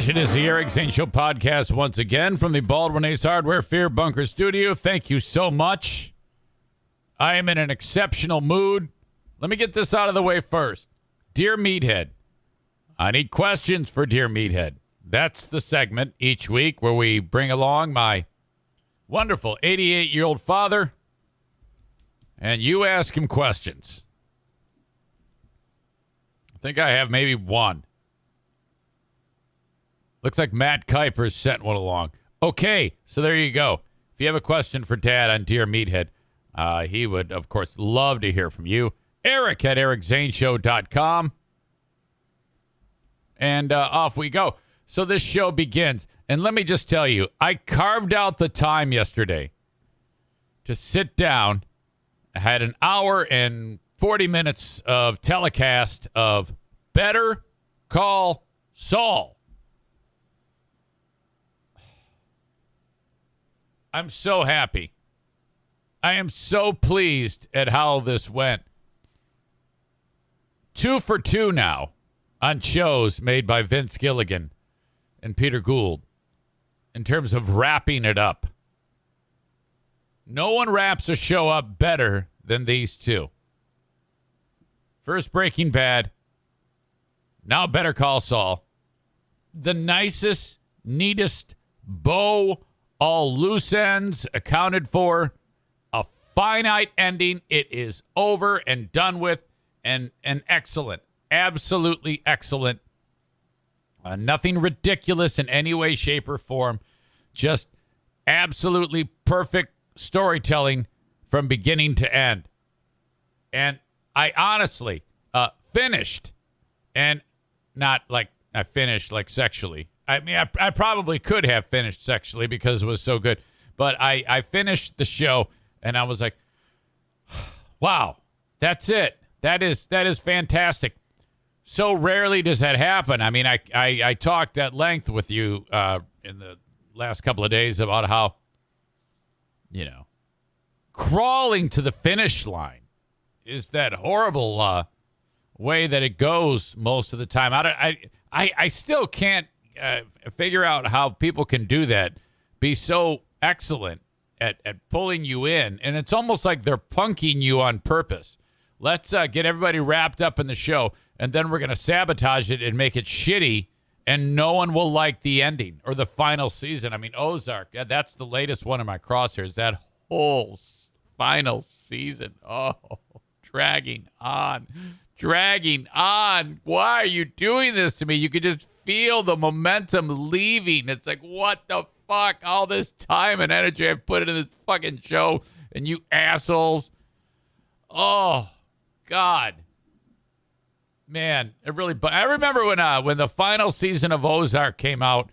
Gosh, it is the Eric Zane Show podcast once again from the Baldwin Ace Hardware Fear Bunker Studio. Thank you so much. I am in an exceptional mood. Let me get this out of the way first. Dear Meathead, I need questions for Dear Meathead. That's the segment each week where we bring along my wonderful 88-year-old father, and you ask him questions. I think I have maybe one. Looks like Matt Kuiper sent one along. Okay, so there you go. If you have a question for Dad on Dear Meathead, he would, of course, love to hear from you. Eric at ericzaneshow.com. And off we go. So this show begins. And let me just tell you, I carved out the time yesterday to sit down. I had an hour and 40 minutes of telecast of Better Call Saul. I'm so happy. I am so pleased at how this went. 2 for 2 now on shows made by Vince Gilligan and Peter Gould in terms of wrapping it up. No one wraps a show up better than these two. First Breaking Bad, now Better Call Saul. The nicest, neatest bow, all loose ends accounted for, a finite ending. It is over and done with, and excellent, absolutely excellent. Nothing ridiculous in any way, shape, or form. Just absolutely perfect storytelling from beginning to end. And I honestly finished, and not like I finished like sexually. I mean, I probably could have finished sexually because it was so good. But I finished the show, and I was like, wow, that's it. That is fantastic. So rarely does that happen. I mean, I talked at length with you in the last couple of days about how, crawling to the finish line is that horrible way that it goes most of the time. I still can't figure out how people can do that, be so excellent at pulling you in, and it's almost like they're punking you on purpose. Let's get everybody wrapped up in the show, and then we're going to sabotage it and make it shitty, and no one will like the ending or the final season. I mean, Ozark, that's the latest one in my crosshairs. That whole final season, dragging on. Why are you doing this to me? You could just feel the momentum leaving. It's like, what the fuck? All this time and energy I've put into this fucking show, and you assholes. Oh, God. Man, it really... I remember when the final season of Ozark came out,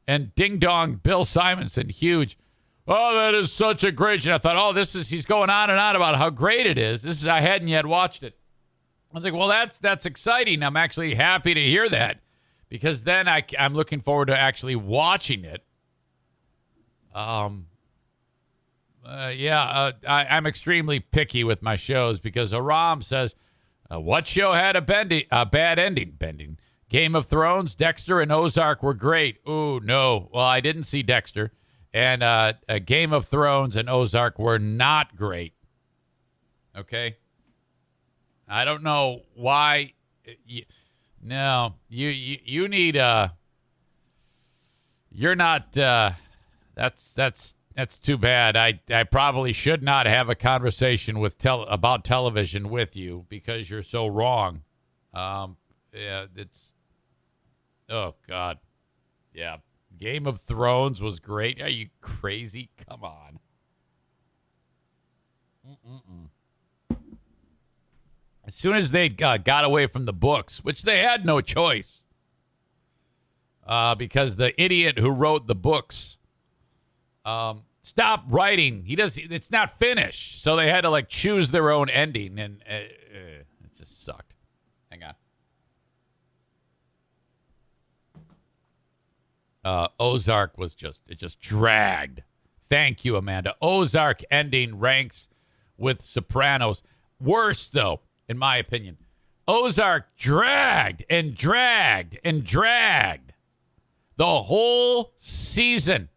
and Ding Dong, Bill Simonson, huge. Oh, that is such a great... And I thought, he's going on and on about how great it is. I hadn't yet watched it. I was like, well, that's exciting. I'm actually happy to hear that, because then I'm looking forward to actually watching it. I'm extremely picky with my shows, because Aram says, what show had a bad ending? Game of Thrones, Dexter, and Ozark were great. Ooh, no. Well, I didn't see Dexter. And Game of Thrones and Ozark were not great. Okay? I don't know why. You need you're not that's too bad. I probably should not have a conversation about television with you, because you're so wrong. It's oh God. Yeah. Game of Thrones was great. Are you crazy? Come on. As soon as they got away from the books, which they had no choice, because the idiot who wrote the books stopped writing. It's not finished, so they had to choose their own ending, and it just sucked. Hang on. Ozark it just dragged. Thank you, Amanda. Ozark ending ranks with Sopranos. Worse, though, in my opinion. Ozark dragged and dragged and dragged. The whole season.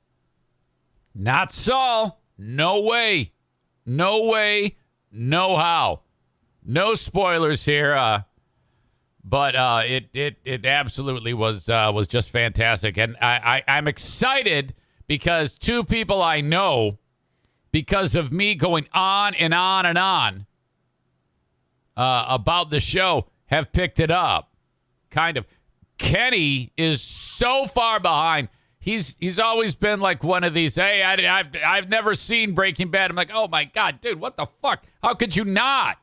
Not Saul. No way. No way. No how. No spoilers here. But it absolutely was just fantastic. And I'm excited because two people I know, because of me going on and on and on about the show, have picked it up. Kind of. Kenny is so far behind. He's always been like one of these, hey, I've never seen Breaking Bad. I'm like, oh, my God, dude, what the fuck? How could you not?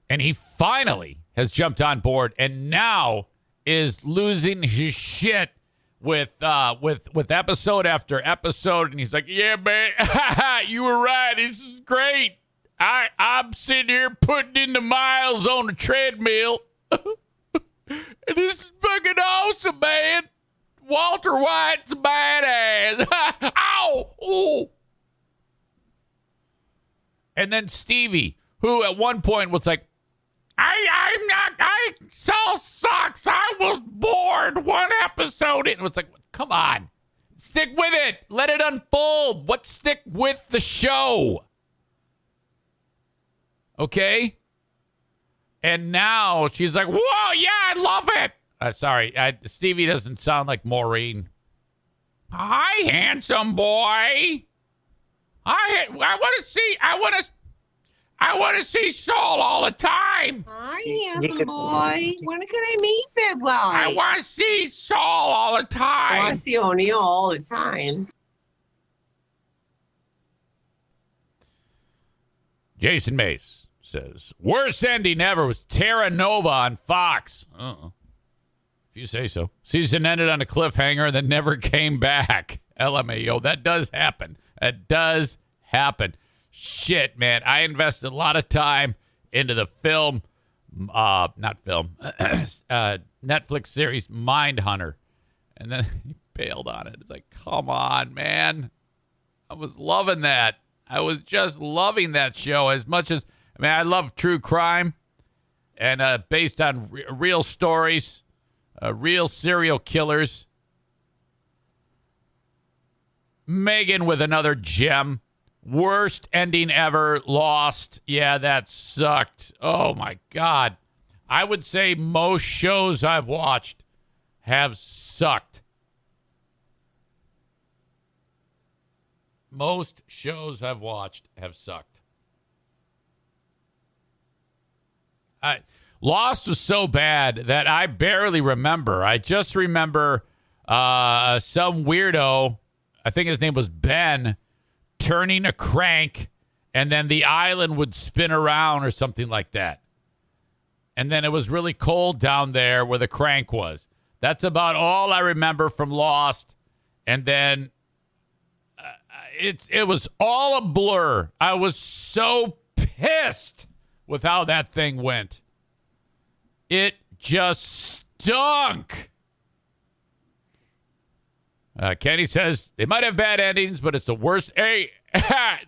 And he finally has jumped on board and now is losing his shit with episode after episode. And he's like, yeah, man, you were right. This is great. I'm sitting here putting in the miles on the treadmill. And this is fucking awesome, man. Walter White's a badass. Ow! Ooh! And then Stevie, who at one point was like, Saul sucks. I was bored one episode. And it was like, come on. Stick with it. Let it unfold. Stick with the show. Okay? And now she's like, whoa, yeah, I love it. Sorry, Stevie doesn't sound like Maureen. Hi, handsome boy. I want to see Saul all the time. Hi, handsome boy. When can I meet that guy? I want to see Saul all the time. I want to see O'Neill all the time. Jason Mace says, worst ending ever was Terra Nova on Fox. If you say so. Season ended on a cliffhanger and then never came back. LMAO. That does happen. That does happen. Shit, man. I invested a lot of time into the film, not film, Netflix series Mindhunter. And then he bailed on it. It's like, come on, man. I was loving that. I was just loving that show as much as, I love true crime and based on real stories, real serial killers. Megan with another gem. Worst ending ever. Lost. Yeah, that sucked. Oh, my God. I would say most shows I've watched have sucked. Most shows I've watched have sucked. Lost was so bad that I barely remember. I just remember some weirdo, I think his name was Ben, turning a crank, and then the island would spin around or something like that. And then it was really cold down there where the crank was. That's about all I remember from Lost. And then it was all a blur. I was so pissed with how that thing went. It just stunk. Kenny says they might have bad endings, but it's the worst. Hey,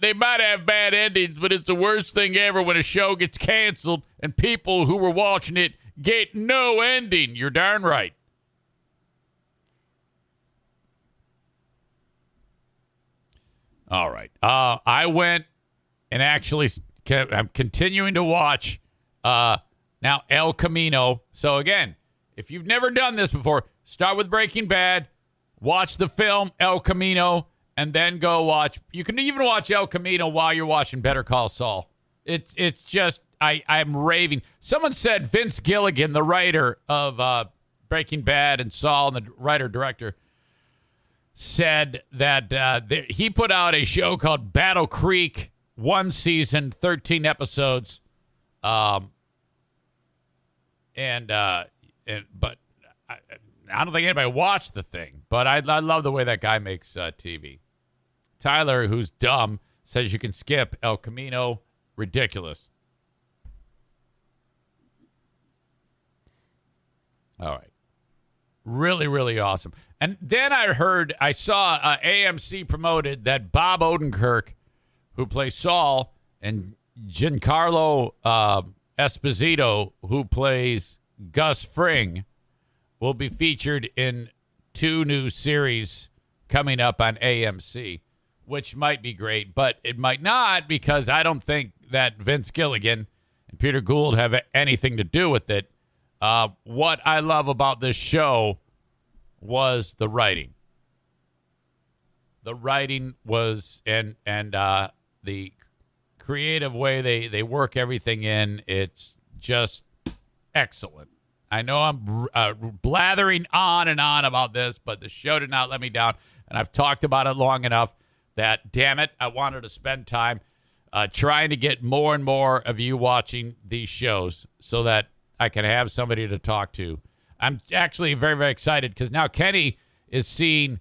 they might have bad endings, but it's the worst thing ever when a show gets canceled and people who were watching it get no ending. You're darn right. All right. I went and actually I'm continuing to watch now El Camino. So again, if you've never done this before, start with Breaking Bad. Watch the film El Camino, and then go watch. You can even watch El Camino while you're watching Better Call Saul. It's just I'm raving. Someone said Vince Gilligan, the writer of Breaking Bad and Saul, and the writer-director, said that he put out a show called Battle Creek, 1 season, 13 episodes, but I don't think anybody watched the thing, but I love the way that guy makes TV. Tyler, who's dumb, says you can skip El Camino. Ridiculous. All right. Really, really awesome. And then I saw AMC promoted that Bob Odenkirk, who plays Saul, and Giancarlo Esposito, who plays Gus Fring, will be featured in 2 new series coming up on AMC, which might be great, but it might not, because I don't think that Vince Gilligan and Peter Gould have anything to do with it. What I love about this show was the writing. The writing was and the creative way they work everything in. It's just excellent. I know I'm blathering on and on about this, but the show did not let me down, and I've talked about it long enough that, damn it, I wanted to spend time trying to get more and more of you watching these shows so that I can have somebody to talk to. I'm actually very, very excited because now Kenny is seeing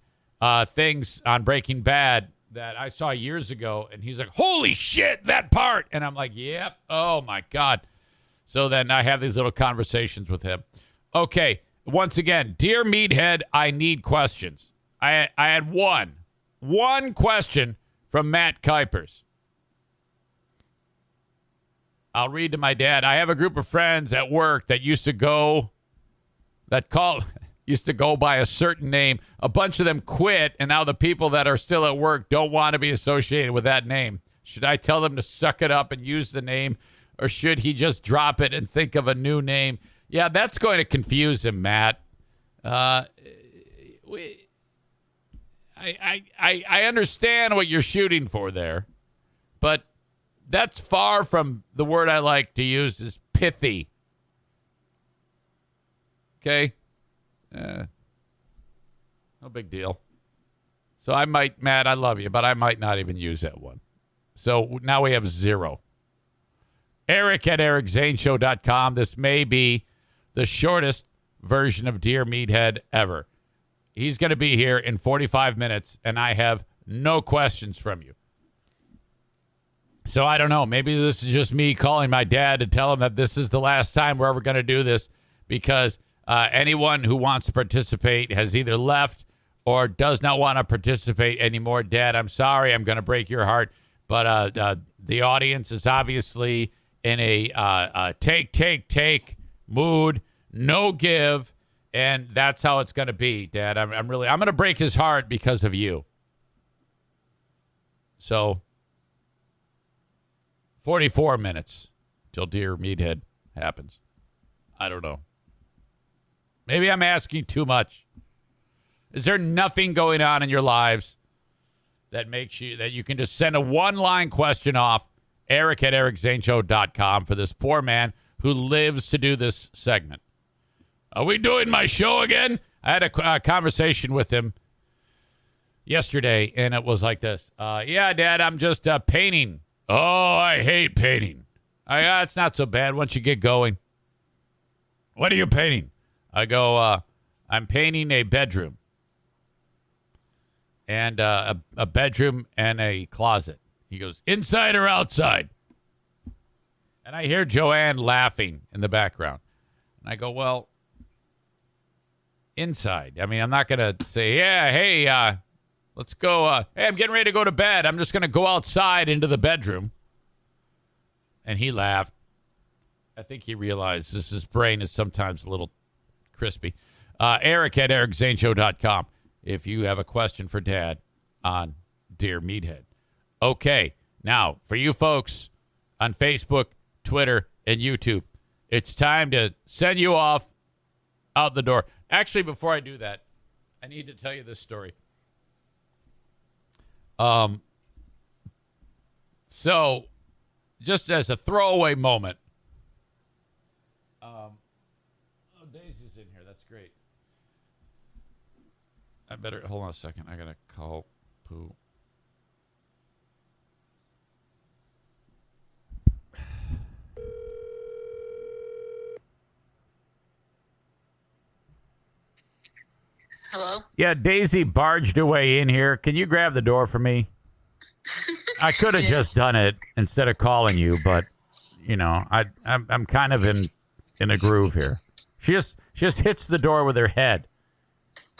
things on Breaking Bad that I saw years ago, and he's like, holy shit, that part. And I'm like, yep, oh, my God. So then I have these little conversations with him. Okay, once again, Dear Meathead, I need questions. I had one question from Matt Kuipers. I'll read to my dad. I have a group of friends at work that used to go by a certain name. A bunch of them quit, and now the people that are still at work don't want to be associated with that name. Should I tell them to suck it up and use the name, or should he just drop it and think of a new name? Yeah, that's going to confuse him, Matt. I understand what you're shooting for there, but that's far from the word I like to use is pithy. Okay? No big deal. So I might, Matt, I love you, but I might not even use that one. So now we have 0. Eric at ericzaneshow.com. This may be the shortest version of Dear Meathead ever. He's going to be here in 45 minutes, and I have no questions from you. So I don't know. Maybe this is just me calling my dad to tell him that this is the last time we're ever going to do this, because anyone who wants to participate has either left or does not want to participate anymore. Dad, I'm sorry. I'm going to break your heart. But the audience is obviously in a take mood, no give, and that's how it's going to be, Dad. I'm going to break his heart because of you. So 44 minutes till Dear Meathead happens. I don't know. Maybe I'm asking too much. Is there nothing going on in your lives that makes you, that you can just send a one-line question off, Eric at ericzaneshow.com, for this poor man who lives to do this segment? Are we doing my show again? I had a conversation with him yesterday, and it was like this. Yeah, Dad, I'm just painting. Oh, I hate painting. It's not so bad once you get going. What are you painting? I go, I'm painting a bedroom. And a bedroom and a closet. He goes, inside or outside? And I hear Joanne laughing in the background. And I go, well, inside. I mean, I'm not going to say, yeah, hey, let's go. Hey, I'm getting ready to go to bed. I'm just going to go outside into the bedroom. And he laughed. I think he realized his brain is sometimes a little crispy. Eric at ericzaneshow.com. If you have a question for Dad on Dear Meathead. Okay, now, for you folks on Facebook, Twitter, and YouTube, it's time to send you off out the door. Actually, before I do that, I need to tell you this story. So, just as a throwaway moment, Daisy's in here. That's great. I better hold on a second. I gotta call Pooh. Hello? Yeah, Daisy barged her way in here. Can you grab the door for me? I could have just done it instead of calling you, but you know, I'm kind of in a groove here. She just hits the door with her head.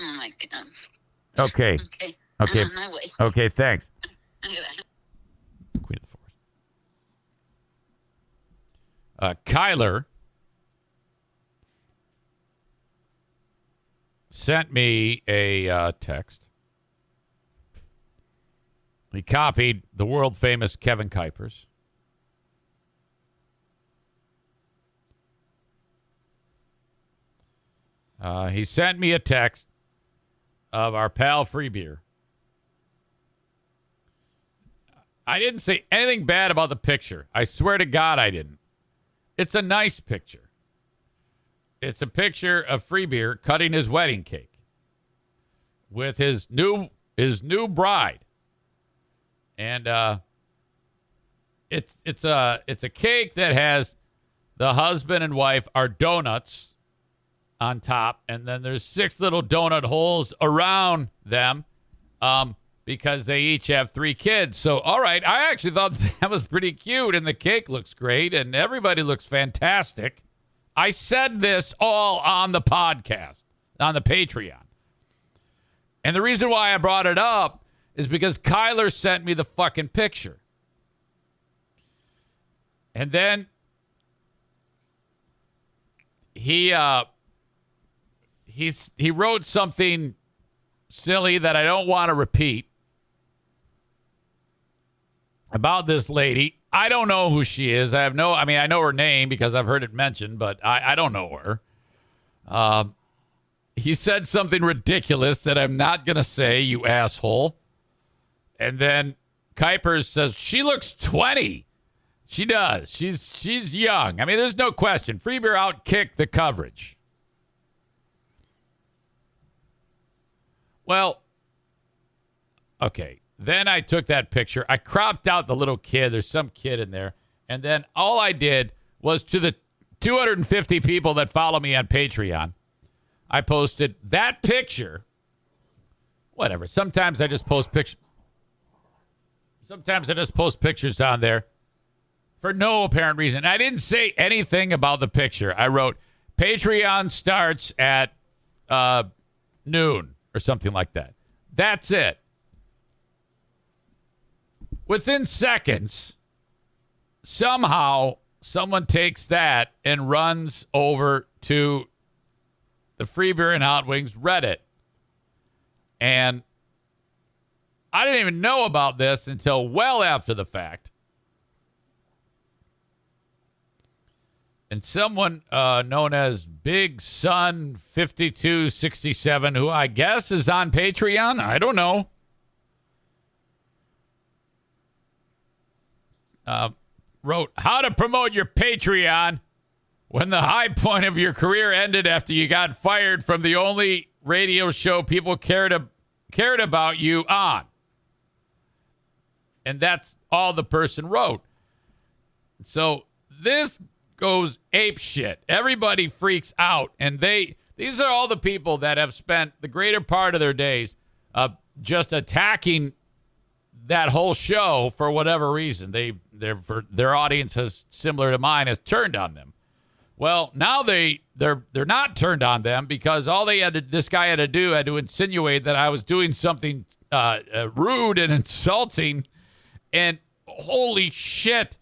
Oh my God. Okay. Okay. Okay. I'm on my way. Okay, thanks. Okay. Queen of the Forest. Kyler sent me a text. He copied the world famous Kevin Kuipers. He sent me a text of our pal Free Beer. I didn't say anything bad about the picture. I swear to God I didn't. It's a nice picture. It's a picture of Free Beer cutting his wedding cake with his new bride. And it's a cake that has the husband and wife are donuts on top, and then there's 6 little donut holes around them. Because they each have 3 kids. So, all right, I actually thought that was pretty cute, and the cake looks great, and everybody looks fantastic. I said this all on the podcast, on the Patreon. And the reason why I brought it up is because Kyler sent me the fucking picture. And then he wrote something silly that I don't want to repeat about this lady. I don't know who she is. I know her name because I've heard it mentioned, but I don't know her. He said something ridiculous that I'm not going to say, you asshole. And then Kuipers says, she looks 20. She does. She's young. I mean, there's no question. Free Beer outkicked the coverage. Well, okay. Then I took that picture. I cropped out the little kid. There's some kid in there. And then all I did was, to the 250 people that follow me on Patreon, I posted that picture. Whatever. Sometimes I just post pictures. Sometimes I just post pictures on there for no apparent reason. I didn't say anything about the picture. I wrote, Patreon starts at noon or something like that. That's it. Within seconds, somehow someone takes that and runs over to the Free Beer and Hot Wings Reddit. And I didn't even know about this until well after the fact. And someone known as Big Sun 5267, who I guess is on Patreon, I don't know, wrote, how to promote your Patreon when the high point of your career ended after you got fired from the only radio show people cared about you on. And that's all the person wrote. So this goes ape shit. Everybody freaks out. And these are all the people that have spent the greater part of their days just attacking that whole show for whatever reason. Their audience is similar to mine, has turned on them. Well, now they're not turned on them because all this guy had to do had to insinuate that I was doing something rude and insulting, and holy shit,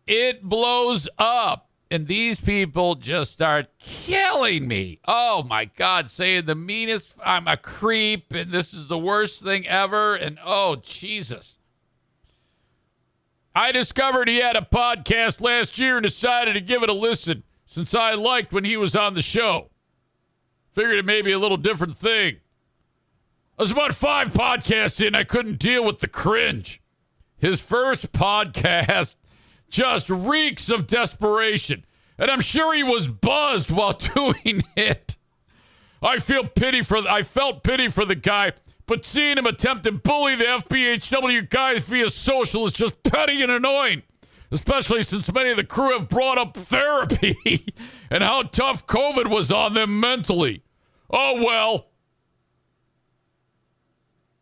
it blows up. And these people just start killing me. Oh, my God, saying the meanest, I'm a creep, and this is the worst thing ever. And, oh, Jesus. I discovered he had a podcast last year and decided to give it a listen since I liked when he was on the show. Figured it may be a little different thing. I was about 5 podcasts in. I couldn't deal with the cringe. His first podcast just reeks of desperation, and I'm sure he was buzzed while doing it. I felt pity for the guy, but seeing him attempt to bully the FBHW guys via social is just petty and annoying, especially since many of the crew have brought up therapy and how tough COVID was on them mentally. Oh, well.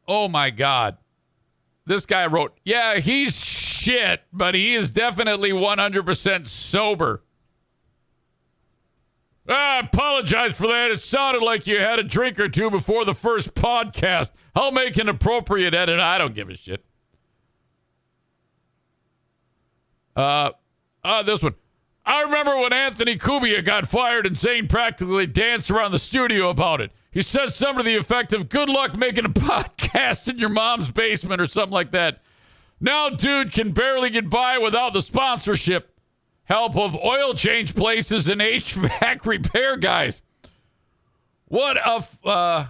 Oh, my God. This guy wrote, yeah, he's shit, but he is definitely 100% sober. I apologize for that. It sounded like you had a drink or two before the first podcast. I'll make an appropriate edit. I don't give a shit. This one. I remember when Anthony Cubia got fired and Zane practically danced around the studio about it. He said something to the effect of, good luck making a podcast in your mom's basement or something like that. Now dude can barely get by without the sponsorship help of oil change places and HVAC repair guys. What a... I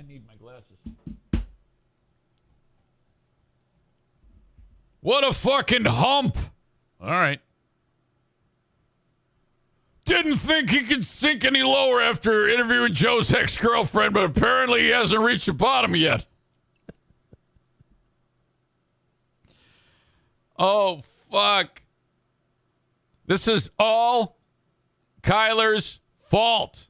need my glasses. What a fucking hump. All right. Didn't think he could sink any lower after interviewing Joe's ex-girlfriend, but apparently he hasn't reached the bottom yet. Oh, fuck. This is all Kyler's fault.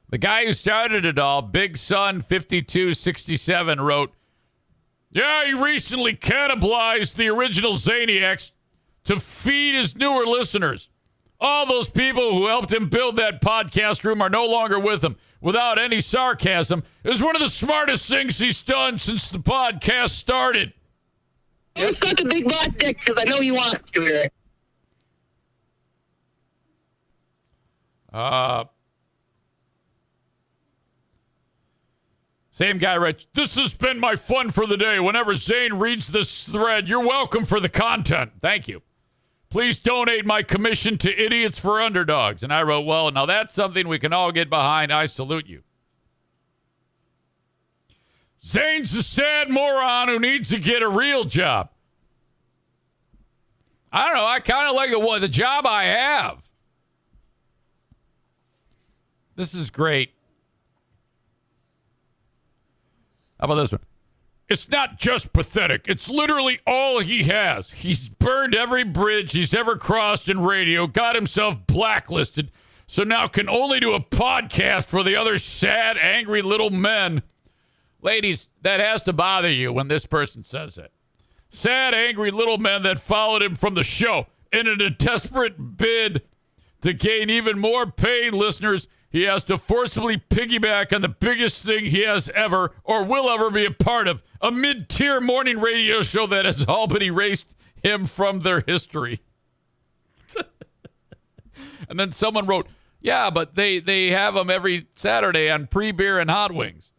The guy who started it all, Big Son 5267, wrote, yeah, he recently cannibalized the original Zaniacs to feed his newer listeners. All those people who helped him build that podcast room are no longer with him. Without any sarcasm, it was one of the smartest things he's done since the podcast started. You've got the big butt dick because I know you want to hear it. Same guy writes, this has been my fun for the day. Whenever Zane reads this thread, you're welcome for the content. Thank you. Please donate my commission to Idiots for Underdogs. And I wrote, well, now that's something we can all get behind. I salute you. Zane's a sad moron who needs to get a real job. I don't know. I kind of like the job I have. This is great. How about this one? It's not just pathetic. It's literally all he has. He's burned every bridge he's ever crossed in radio, got himself blacklisted, so now can only do a podcast for the other sad, angry little men. Ladies, that has to bother you when this person says it. Sad, angry little men that followed him from the show. In a desperate bid to gain even more paying listeners, he has to forcibly piggyback on the biggest thing he has ever or will ever be a part of, a mid-tier morning radio show that has all but erased him from their history. And then someone wrote, yeah, but they have him every Saturday on Pre-Beer and Hot Wings.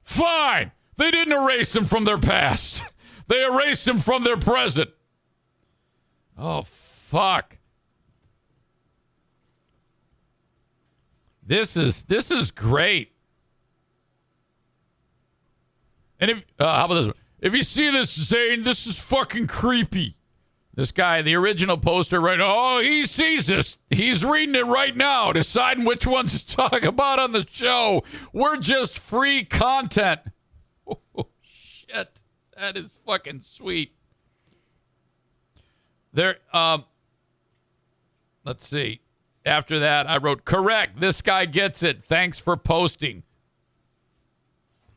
Fine. They didn't erase him from their past. They erased him from their present. Oh, fuck. This is great. And if how about this one? If you see this, Zane, this is fucking creepy. This guy, the original poster, right? Oh, he sees this. He's reading it right now, deciding which ones to talk about on the show. We're just free content. Oh, shit. That is fucking sweet. There, let's see. After that, I wrote, correct. This guy gets it. Thanks for posting.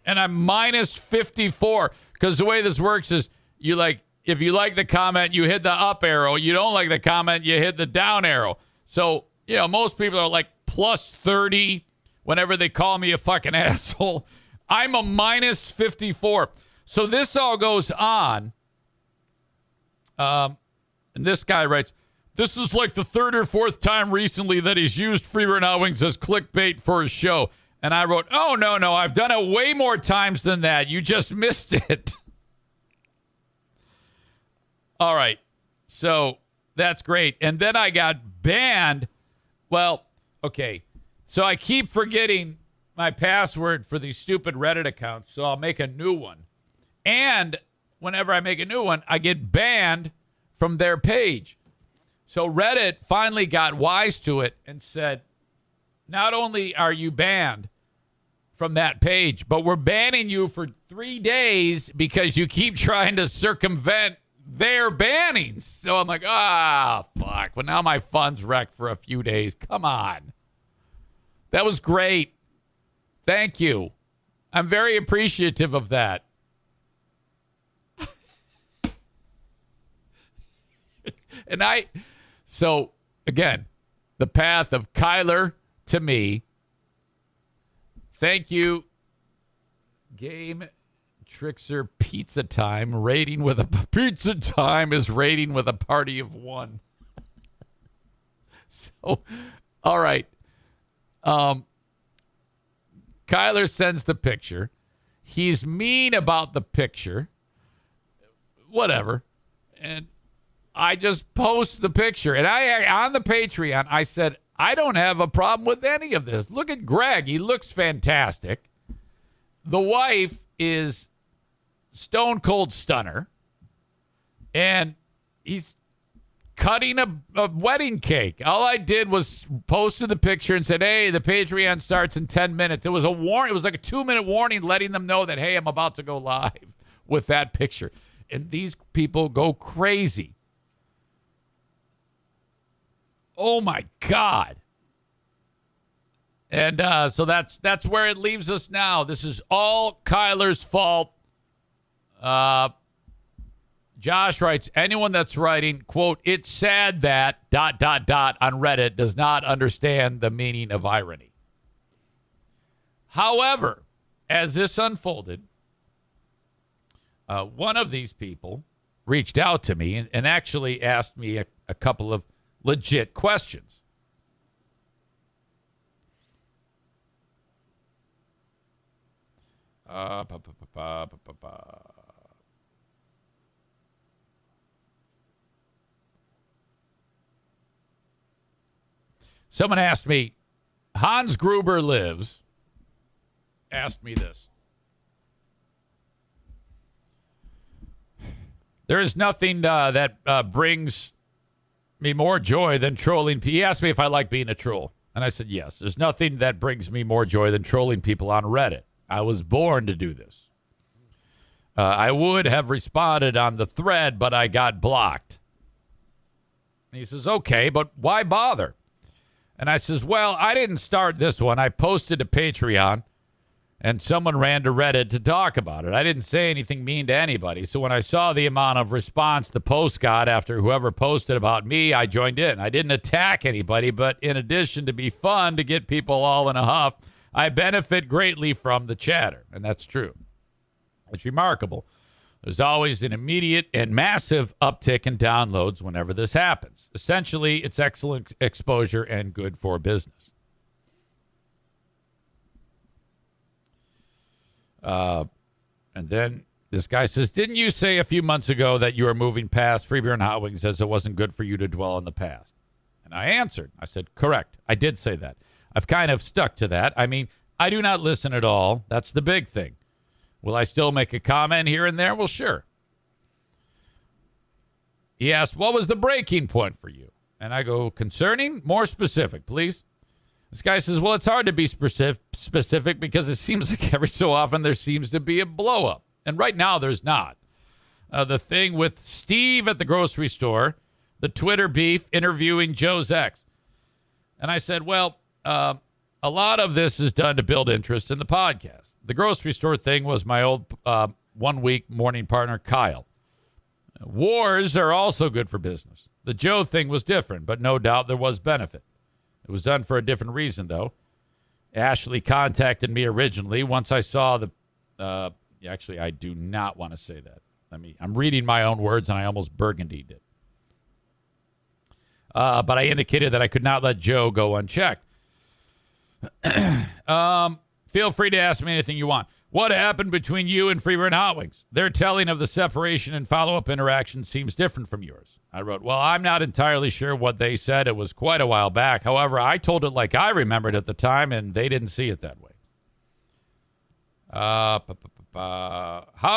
And I'm minus 54 because the way this works is if you like the comment, you hit the up arrow. You don't like the comment, you hit the down arrow. So, most people are like plus 30 whenever they call me a fucking asshole. I'm a minus 54. So this all goes on. And this guy writes, this is like the third or fourth time recently that he's used Free Hot Wings as clickbait for his show. And I wrote, oh, no, I've done it way more times than that. You just missed it. All right. So that's great. And then I got banned. Well, okay. So I keep forgetting my password for these stupid Reddit accounts. So I'll make a new one. And whenever I make a new one, I get banned from their page. So Reddit finally got wise to it and said, not only are you banned from that page, but we're banning you for 3 days because you keep trying to circumvent their bannings. So I'm like, fuck. Well, now my fun's wrecked for a few days. Come on. That was great. Thank you. I'm very appreciative of that. So, again, the path of Kyler to me. Thank you, Game Trickster Pizza Time rating with a pizza time is rating with a party of one. So, all right. Kyler sends the picture. He's mean about the picture. Whatever. And I just post the picture. And on the Patreon, I said, I don't have a problem with any of this. Look at Greg. He looks fantastic. The wife is stone cold stunner. And he's cutting a wedding cake. All I did was posted the picture and said, hey, the Patreon starts in 10 minutes. It was a warning. It was like a 2-minute warning letting them know that, hey, I'm about to go live with that picture. And these people go crazy. Oh, my God. And so that's where it leaves us now. This is all Kyler's fault. Josh writes, anyone that's writing, quote, it's sad that, ... on Reddit does not understand the meaning of irony. However, as this unfolded, one of these people reached out to me and actually asked me a couple of legit questions. Someone asked me, Hans Gruber Lives asked me this. There is nothing that brings me more joy than trolling. He asked me if I like being a troll. And I said, yes. There's nothing that brings me more joy than trolling people on Reddit. I was born to do this. I would have responded on the thread, but I got blocked. And he says, okay, but why bother? And I says, well, I didn't start this one. I posted to Patreon, and someone ran to Reddit to talk about it. I didn't say anything mean to anybody. So when I saw the amount of response the post got after whoever posted about me, I joined in. I didn't attack anybody, but in addition to be fun to get people all in a huff, I benefit greatly from the chatter. And that's true. It's remarkable. There's always an immediate and massive uptick in downloads whenever this happens. Essentially, it's excellent exposure and good for business. And then this guy says, didn't you say a few months ago that you were moving past Free Beer and Hot Wings as it wasn't good for you to dwell on the past? And I answered. I said, correct. I did say that. I've kind of stuck to that. I mean, I do not listen at all. That's the big thing. Will I still make a comment here and there? Well, sure. He asked, what was the breaking point for you? And I go, concerning? More specific, please. This guy says, well, it's hard to be specific because it seems like every so often there seems to be a blow up. And right now there's not. The thing with Steve at the grocery store, the Twitter beef interviewing Joe's ex. And I said, well, a lot of this is done to build interest in the podcast. The grocery store thing was my old 1 week morning partner, Kyle. Wars are also good for business. The Joe thing was different, but no doubt there was benefit. It was done for a different reason, though. Ashley contacted me originally once I saw the... actually, I do not want to say that. I'm reading my own words, and I almost burgundied it. But I indicated that I could not let Joe go unchecked. Feel free to ask me anything you want. What happened between you and Free Beer and Hot Wings? Their telling of the separation and follow-up interaction seems different from yours. I wrote, well, I'm not entirely sure what they said. It was quite a while back. However, I told it like I remembered at the time, and they didn't see it that way. How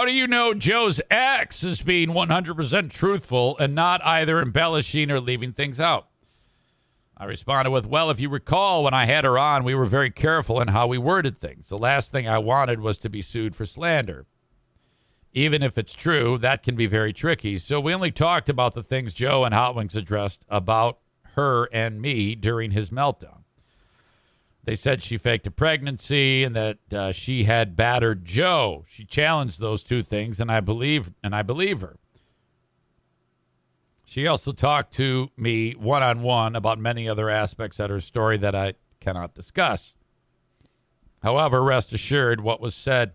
do you know Joe's ex is being 100% truthful and not either embellishing or leaving things out? I responded with, well, if you recall, when I had her on, we were very careful in how we worded things. The last thing I wanted was to be sued for slander. Even if it's true, that can be very tricky. So we only talked about the things Joe and Hot Wings addressed about her and me during his meltdown. They said she faked a pregnancy and that she had battered Joe. She challenged those two things, and I believe her. She also talked to me one-on-one about many other aspects of her story that I cannot discuss. However, rest assured, what was said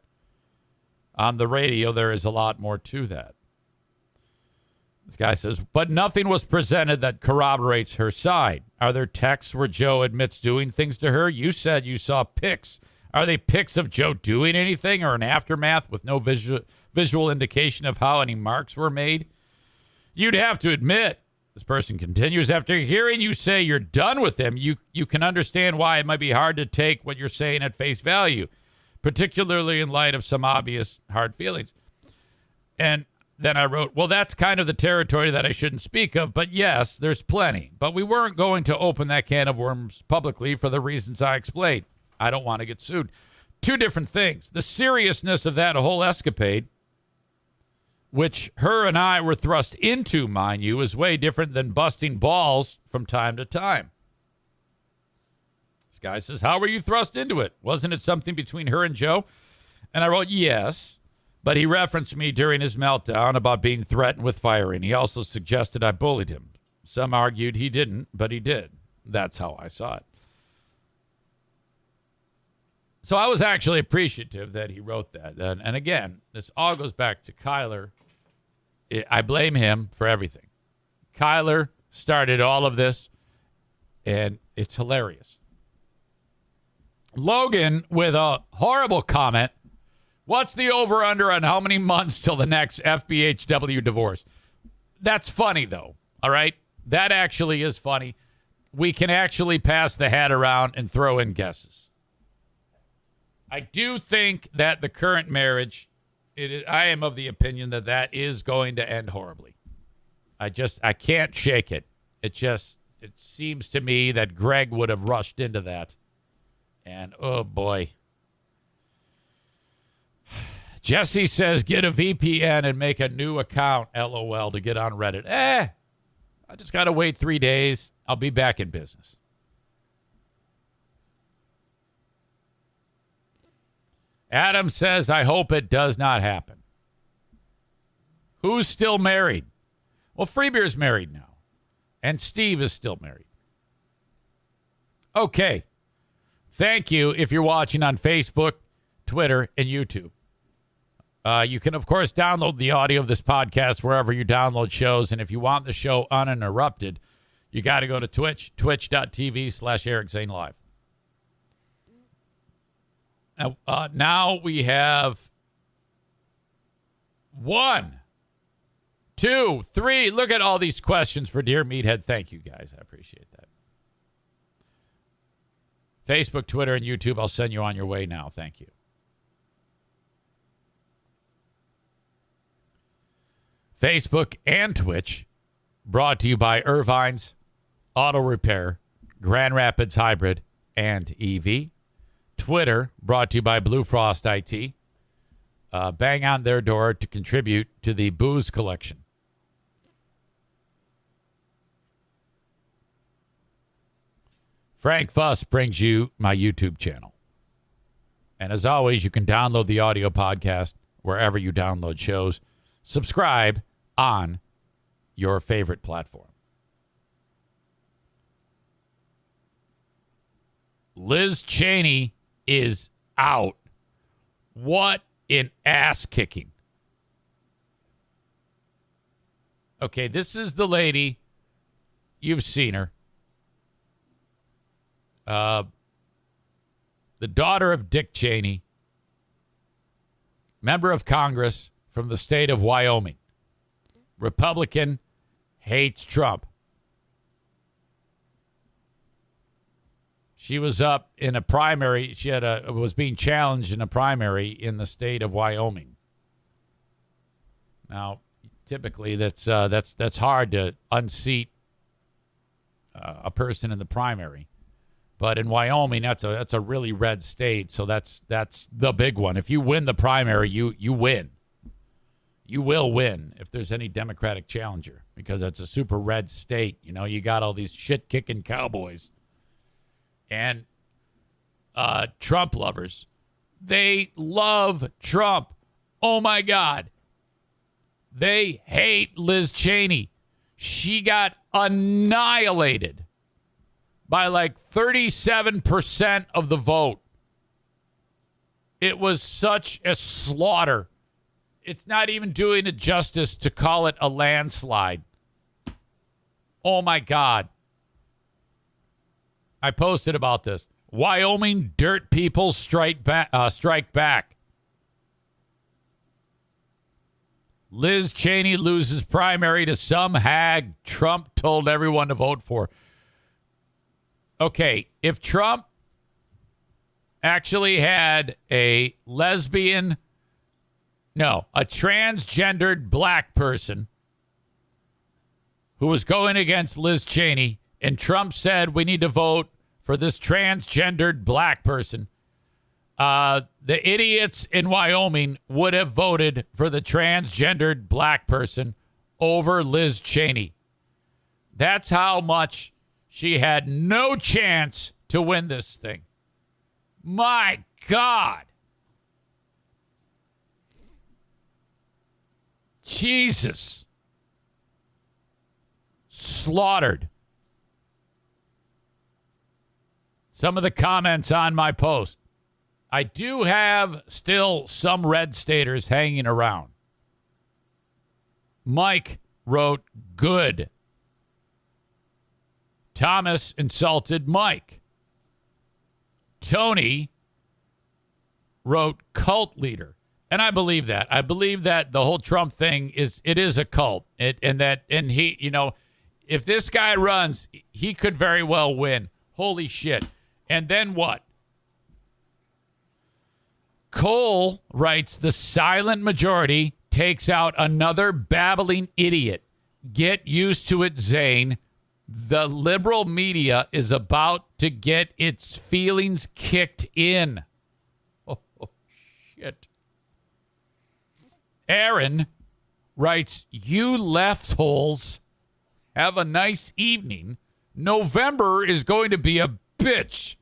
On the radio, there is a lot more to that. This guy says, but nothing was presented that corroborates her side. Are there texts where Joe admits doing things to her? You said you saw pics. Are they pics of Joe doing anything or an aftermath with no visual indication of how any marks were made? You'd have to admit, this person continues, after hearing you say you're done with him, you can understand why it might be hard to take what you're saying at face value, particularly in light of some obvious hard feelings. And then I wrote, well, that's kind of the territory that I shouldn't speak of, but yes, there's plenty. But we weren't going to open that can of worms publicly for the reasons I explained. I don't want to get sued. Two different things. The seriousness of that whole escapade, which her and I were thrust into, mind you, is way different than busting balls from time to time. This guy says, how were you thrust into it? Wasn't it something between her and Joe? And I wrote, yes, but he referenced me during his meltdown about being threatened with firing. He also suggested I bullied him. Some argued he didn't, but he did. That's how I saw it. So I was actually appreciative that he wrote that. And again, this all goes back to Kyler. I blame him for everything. Kyler started all of this, and it's hilarious. Logan with a horrible comment. What's the over-under on how many months till the next FBHW divorce? That's funny, though, all right? That actually is funny. We can actually pass the hat around and throw in guesses. I do think that the current marriage, I am of the opinion that is going to end horribly. I can't shake it. It seems to me that Greg would have rushed into that. And, oh, boy. Jesse says, get a VPN and make a new account, LOL, to get on Reddit. I just got to wait 3 days. I'll be back in business. Adam says, I hope it does not happen. Who's still married? Well, Freebeer's married now. And Steve is still married. Okay. Thank you if you're watching on Facebook, Twitter, and YouTube. You can, of course, download the audio of this podcast wherever you download shows. And if you want the show uninterrupted, you got to go to Twitch, twitch.tv/Eric Zane Live. Now we have 1, 2, 3. Look at all these questions for Dear Meathead. Thank you, guys. I appreciate that. Facebook, Twitter, and YouTube, I'll send you on your way now. Thank you. Facebook and Twitch, brought to you by Irvine's Auto Repair, Grand Rapids Hybrid, and EV. Twitter, brought to you by Blue Frost IT. Bang on their door to contribute to the booze collection. Frank Fuss brings you my YouTube channel. And as always, you can download the audio podcast wherever you download shows. Subscribe on your favorite platform. Liz Cheney is out. What an ass kicking. Okay, this is the lady. You've seen her. The daughter of Dick Cheney, member of Congress from the state of Wyoming. Republican, hates Trump. She was up in a primary. She was being challenged in a primary in the state of Wyoming. Now, typically that's hard to unseat a person in the primary. But in Wyoming, that's a really red state, so that's the big one. If you win the primary, you win. You will win if there's any Democratic challenger, because it's a super red state. You know, you got all these shit-kicking cowboys and Trump lovers. They love Trump. Oh, my God. They hate Liz Cheney. She got annihilated by like 37% of the vote. It was such a slaughter. It's not even doing it justice to call it a landslide. Oh, my God. I posted about this. Wyoming dirt people strike back. Liz Cheney loses primary to some hag Trump told everyone to vote for. Okay, if Trump actually had a transgendered black person who was going against Liz Cheney, and Trump said we need to vote for this transgendered black person, the idiots in Wyoming would have voted for the transgendered black person over Liz Cheney. That's how much she had no chance to win this thing. My God. Jesus. Slaughtered. Some of the comments on my post. I do have still some red staters hanging around. Mike wrote, good. Thomas insulted Mike. Tony wrote cult leader. And I believe that. I believe that the whole Trump thing is a cult. And he, if this guy runs, he could very well win. Holy shit. And then what? Cole writes, the silent majority takes out another babbling idiot. Get used to it, Zane. The liberal media is about to get its feelings kicked in. Oh shit. Aaron writes, you left holes. Have a nice evening. November is going to be a bitch.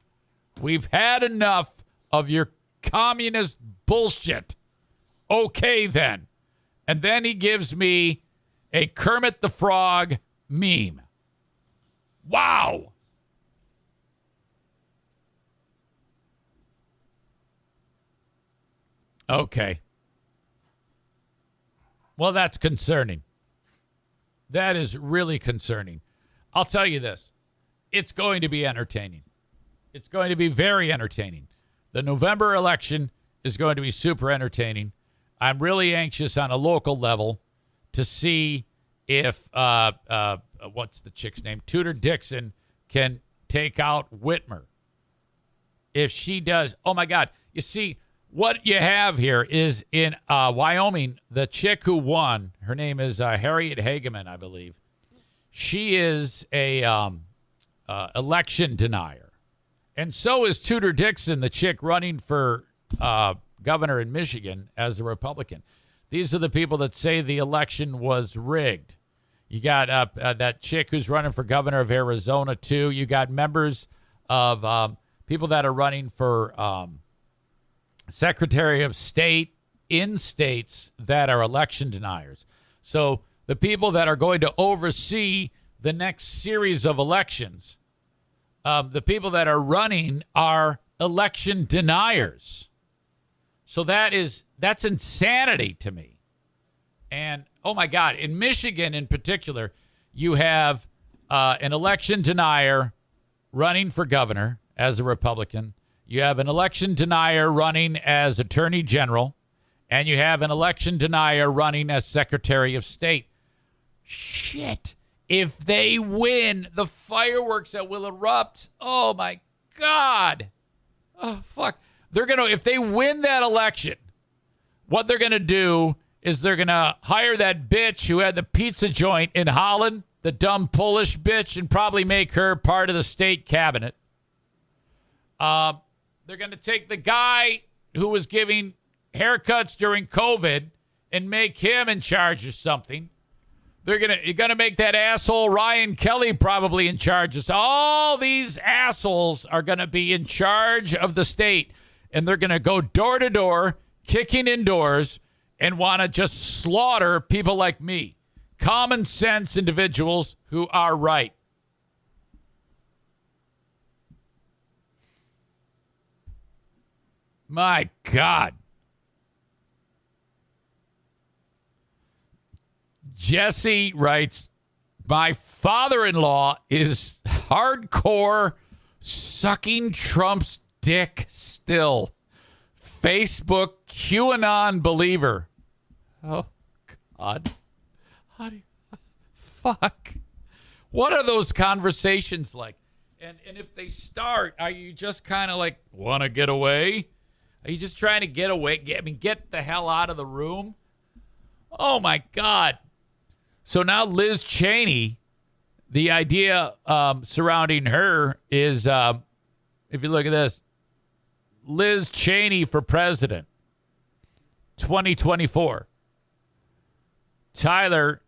We've had enough of your communist bullshit. Okay, then. And then he gives me a Kermit the Frog meme. Wow. Okay. Well, that's concerning. That is really concerning. I'll tell you this. It's going to be entertaining. It's going to be very entertaining. The November election is going to be super entertaining. I'm really anxious on a local level to see if, what's the chick's name? Tudor Dixon can take out Whitmer. If she does, oh my God. You see, what you have here is in Wyoming, the chick who won, her name is Harriet Hageman, I believe. She is a election denier. And so is Tudor Dixon, the chick running for governor in Michigan as a Republican. These are the people that say the election was rigged. You got that chick who's running for governor of Arizona, too. You got members of people that are running for Secretary of State in states that are election deniers. So the people that are going to oversee the next series of elections, the people that are running are election deniers. So that's insanity to me. And, oh, my God, in Michigan in particular, you have an election denier running for governor as a Republican. You have an election denier running as attorney general. And you have an election denier running as Secretary of State. Shit. If they win, the fireworks that will erupt. Oh, my God. Oh, fuck. If they win that election, what they're going to do is they're going to hire that bitch who had the pizza joint in Holland, the dumb Polish bitch, and probably make her part of the state cabinet. They're going to take the guy who was giving haircuts during COVID and make him in charge of something. You're gonna make that asshole Ryan Kelly probably in charge of. All these assholes are gonna be in charge of the state, and they're gonna go door to door, kicking in doors, and want to just slaughter people like me, common sense individuals who are right. My God. Jesse writes, my father-in-law is hardcore sucking Trump's dick still. Facebook QAnon believer. Oh, God. How do you... Fuck. What are those conversations like? And if they start, are you just kind of like, want to get away? Are you just trying to get away? Get the hell out of the room? Oh, my God. So now Liz Cheney, the idea surrounding her is, if you look at this, Liz Cheney for president, 2024. Tyler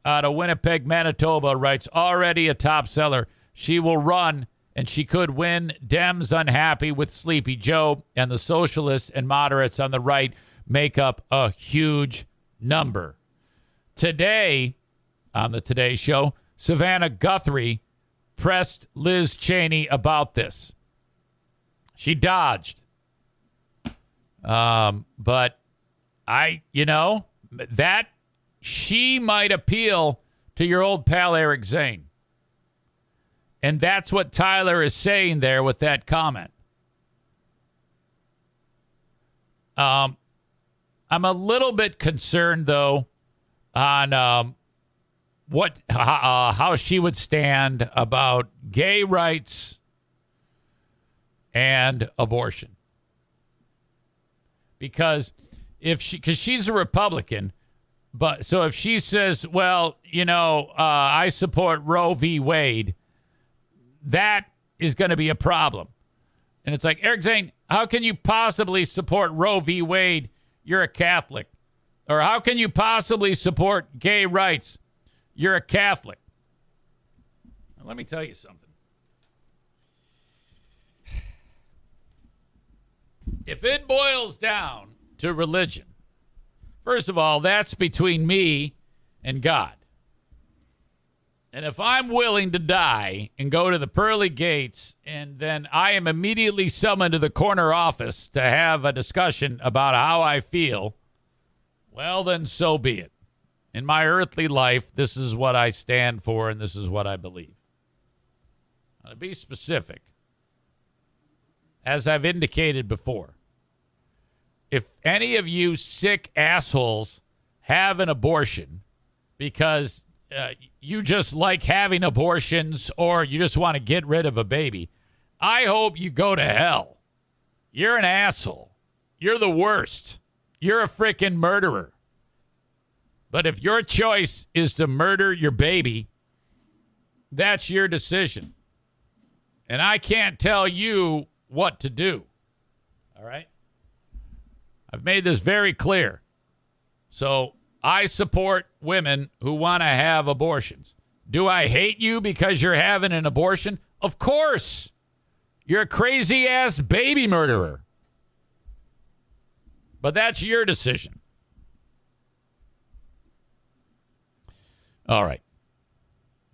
out of Winnipeg, Manitoba writes, already a top seller. She will run and she could win. Dems unhappy with Sleepy Joe, and the socialists and moderates on the right make up a huge number. Today, on the Today Show, Savannah Guthrie pressed Liz Cheney about this. She dodged. But that she might appeal to your old pal Eric Zane. And that's what Tyler is saying there with that comment. I'm a little bit concerned, though, on how she would stand about gay rights and abortion. Because she's a Republican, but so if she says, well, I support Roe v. Wade, that is going to be a problem. And it's like, Eric Zane, how can you possibly support Roe v. Wade? You're a Catholic. Or how can you possibly support gay rights? You're a Catholic. Now, let me tell you something. If it boils down to religion, first of all, that's between me and God. And if I'm willing to die and go to the pearly gates, and then I am immediately summoned to the corner office to have a discussion about how I feel, well, then so be it. In my earthly life, this is what I stand for, and this is what I believe. Now, to be specific, as I've indicated before, if any of you sick assholes have an abortion because you just like having abortions or you just want to get rid of a baby, I hope you go to hell. You're an asshole. You're the worst. You're a freaking murderer. But if your choice is to murder your baby, that's your decision. And I can't tell you what to do. All right? I've made this very clear. So I support women who want to have abortions. Do I hate you because you're having an abortion? Of course. You're a crazy-ass baby murderer. But that's your decision. All right.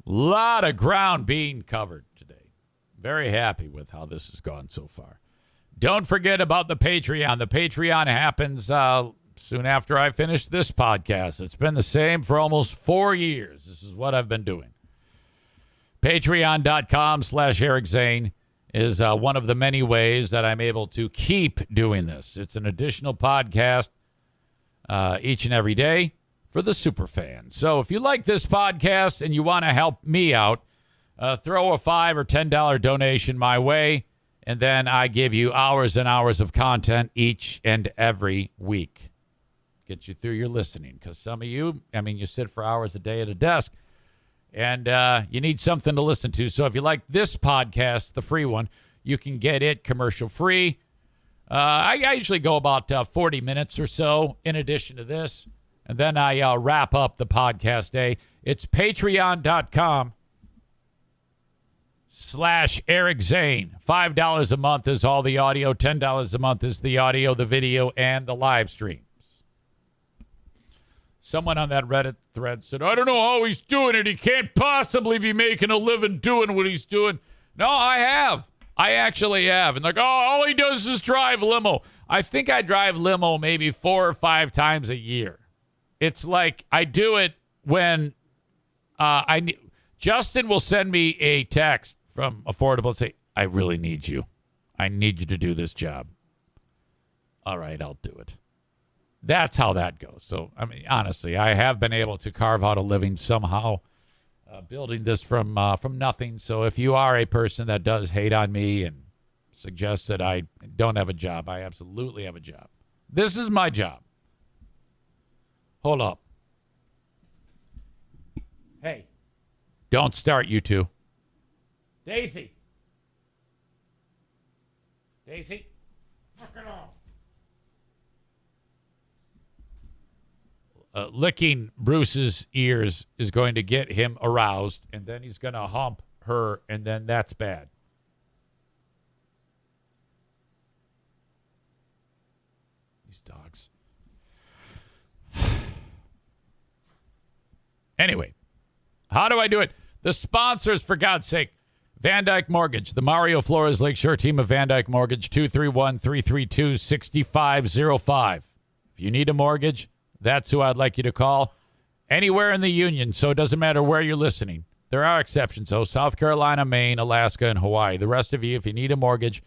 Lot of ground being covered today. Very happy with how this has gone so far. Don't forget about the Patreon. The Patreon happens soon after I finish this podcast. It's been the same for almost 4 years. This is what I've been doing. Patreon.com/Eric Zane is one of the many ways that I'm able to keep doing this. It's an additional podcast each and every day for the super fans. So if you like this podcast and you want to help me out, throw a $5 or $10 donation my way, and then I give you hours and hours of content each and every week. Get you through your listening, because some of you, you sit for hours a day at a desk, and you need something to listen to. So if you like this podcast, the free one, you can get it commercial-free. I usually go about 40 minutes or so in addition to this, and then I wrap up the podcast day. It's patreon.com/Eric Zane. $5 a month is all the audio. $10 a month is the audio, the video, and the live streams. Someone on that Reddit thread said, I don't know how he's doing it. He can't possibly be making a living doing what he's doing. No, I have. I actually have. And all he does is drive limo. I think I drive limo maybe 4 or 5 times a year. It's like I do it when Justin will send me a text from Affordable and say, I really need you. I need you to do this job. All right, I'll do it. That's how that goes. So, I mean, honestly, I have been able to carve out a living somehow, building this from nothing. So if you are a person that does hate on me and suggests that I don't have a job, I absolutely have a job. This is my job. Hold up. Hey, don't start, you two. Daisy. Daisy. Knock it off. Licking Bruce's ears is going to get him aroused, and then he's going to hump her, and then that's bad. These dogs. Anyway, how do I do it? The sponsors, for God's sake. Van Dyke Mortgage, the Mario Flores Lakeshore team of Van Dyke Mortgage, 231-332-6505. If you need a mortgage, that's who I'd like you to call. Anywhere in the Union, so it doesn't matter where you're listening. There are exceptions, though. South Carolina, Maine, Alaska, and Hawaii. The rest of you, if you need a mortgage,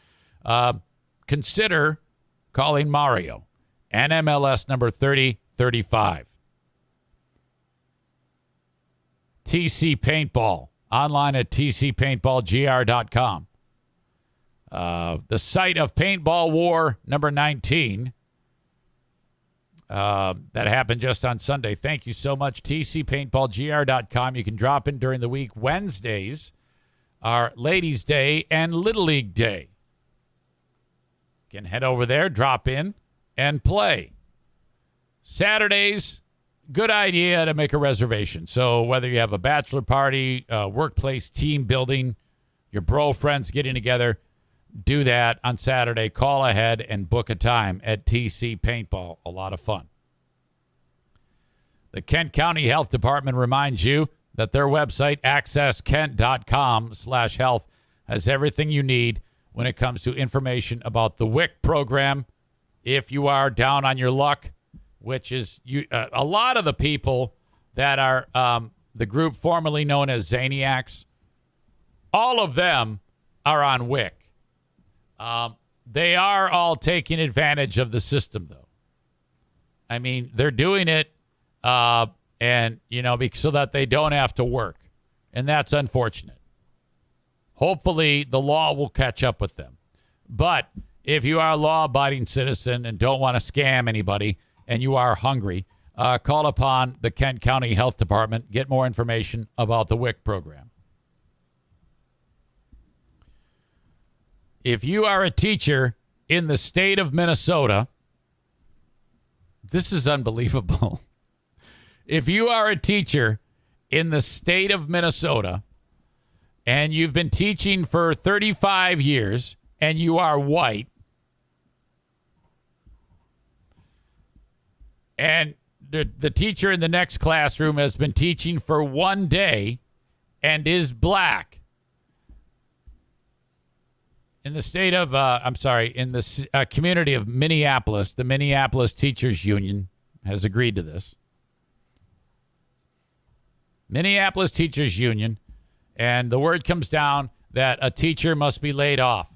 consider calling Mario. NMLS number 3035. TC Paintball. Online at tcpaintballgr.com. The site of Paintball War number 19. That happened just on Sunday. Thank you so much. tcpaintballgr.com. You can drop in during the week. Wednesdays are Ladies' Day and Little League Day. You can head over there, drop in, and play. Saturdays, good idea to make a reservation. So whether you have a bachelor party, workplace team building, your bro friends getting together, do that on Saturday. Call ahead and book a time at TC Paintball. A lot of fun. The Kent County Health Department reminds you that their website, accesskent.com/health, has everything you need when it comes to information about the WIC program. If you are down on your luck, which is a lot of the people that are the group formerly known as Zaniacs, all of them are on WIC. They are all taking advantage of the system, though. I mean, they're doing it, so that they don't have to work. And that's unfortunate. Hopefully, the law will catch up with them. But if you are a law-abiding citizen and don't want to scam anybody and you are hungry, call upon the Kent County Health Department. Get more information about the WIC program. If you are a teacher in the state of Minnesota, this is unbelievable. If you are a teacher in the state of Minnesota and you've been teaching for 35 years and you are white, and the teacher in the next classroom has been teaching for one day and is black, in the state of, in the community of Minneapolis, the Minneapolis Teachers Union has agreed to this. Minneapolis Teachers Union, and the word comes down that a teacher must be laid off.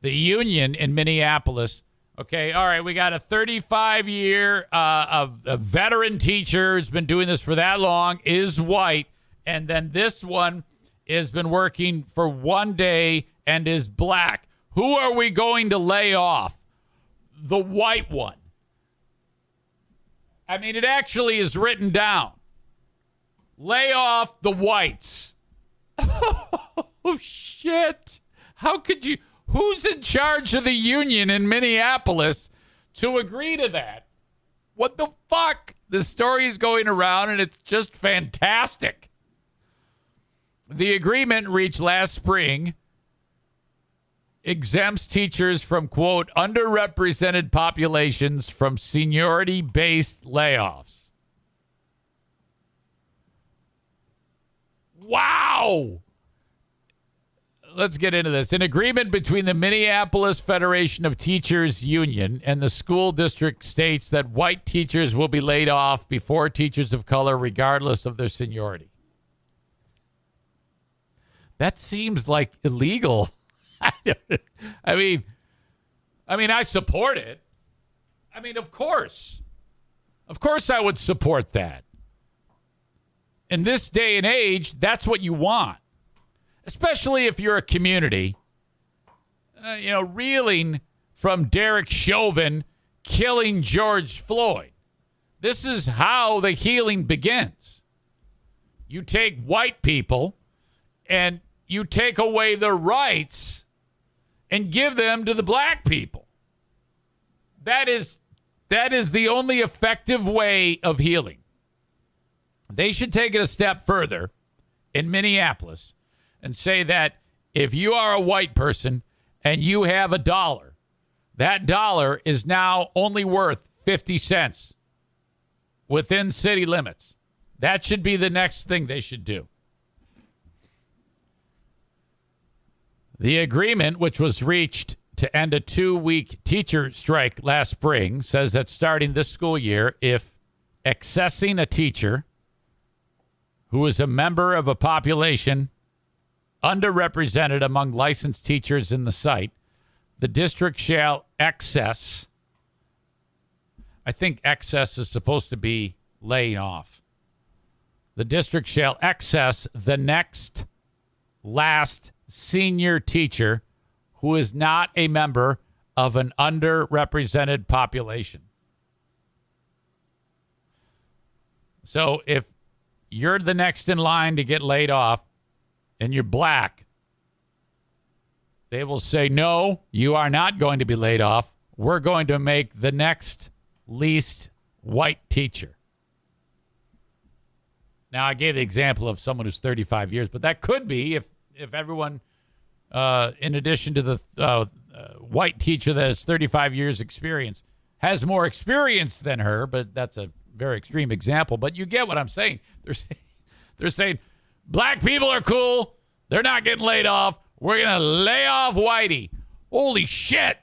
The union in Minneapolis, okay, all right, we got a 35-year a veteran teacher who's been doing this for that long, is white, and then this one has been working for one day and is black. Who are we going to lay off? The white one. I mean, it actually is written down. Lay off the whites. Oh, shit. How could you? Who's in charge of the union in Minneapolis to agree to that? What the fuck? The story is going around, and it's just fantastic. The agreement reached last spring exempts teachers from, quote, underrepresented populations from seniority-based layoffs. Wow. let's get into this. An agreement between the Minneapolis Federation of Teachers Union and the school district states that white teachers will be laid off before teachers of color, regardless of their seniority. That seems like illegal. I mean, I support it. I mean, of course I would support that. In this day and age, that's what you want. Especially if you're a community, reeling from Derek Chauvin killing George Floyd. This is how the healing begins. You take white people and you take away their rights and give them to the black people. That is the only effective way of healing. They should take it a step further in Minneapolis and say that if you are a white person and you have $1, that dollar is now only worth 50 cents within city limits. That should be the next thing they should do. The agreement, which was reached to end a 2-week teacher strike last spring, says that starting this school year, if accessing a teacher who is a member of a population underrepresented among licensed teachers in the site, the district shall access. I think excess is supposed to be laying off. The district shall access the next last senior teacher who is not a member of an underrepresented population. So if you're the next in line to get laid off and you're black, they will say, no, you are not going to be laid off. We're going to make the next least white teacher. Now, I gave the example of someone who's 35 years, but that could be if everyone, in addition to the white teacher that has 35 years experience, has more experience than her, but that's a very extreme example. But you get what I'm saying. They're saying black people are cool. They're not getting laid off. We're going to lay off whitey. Holy shit.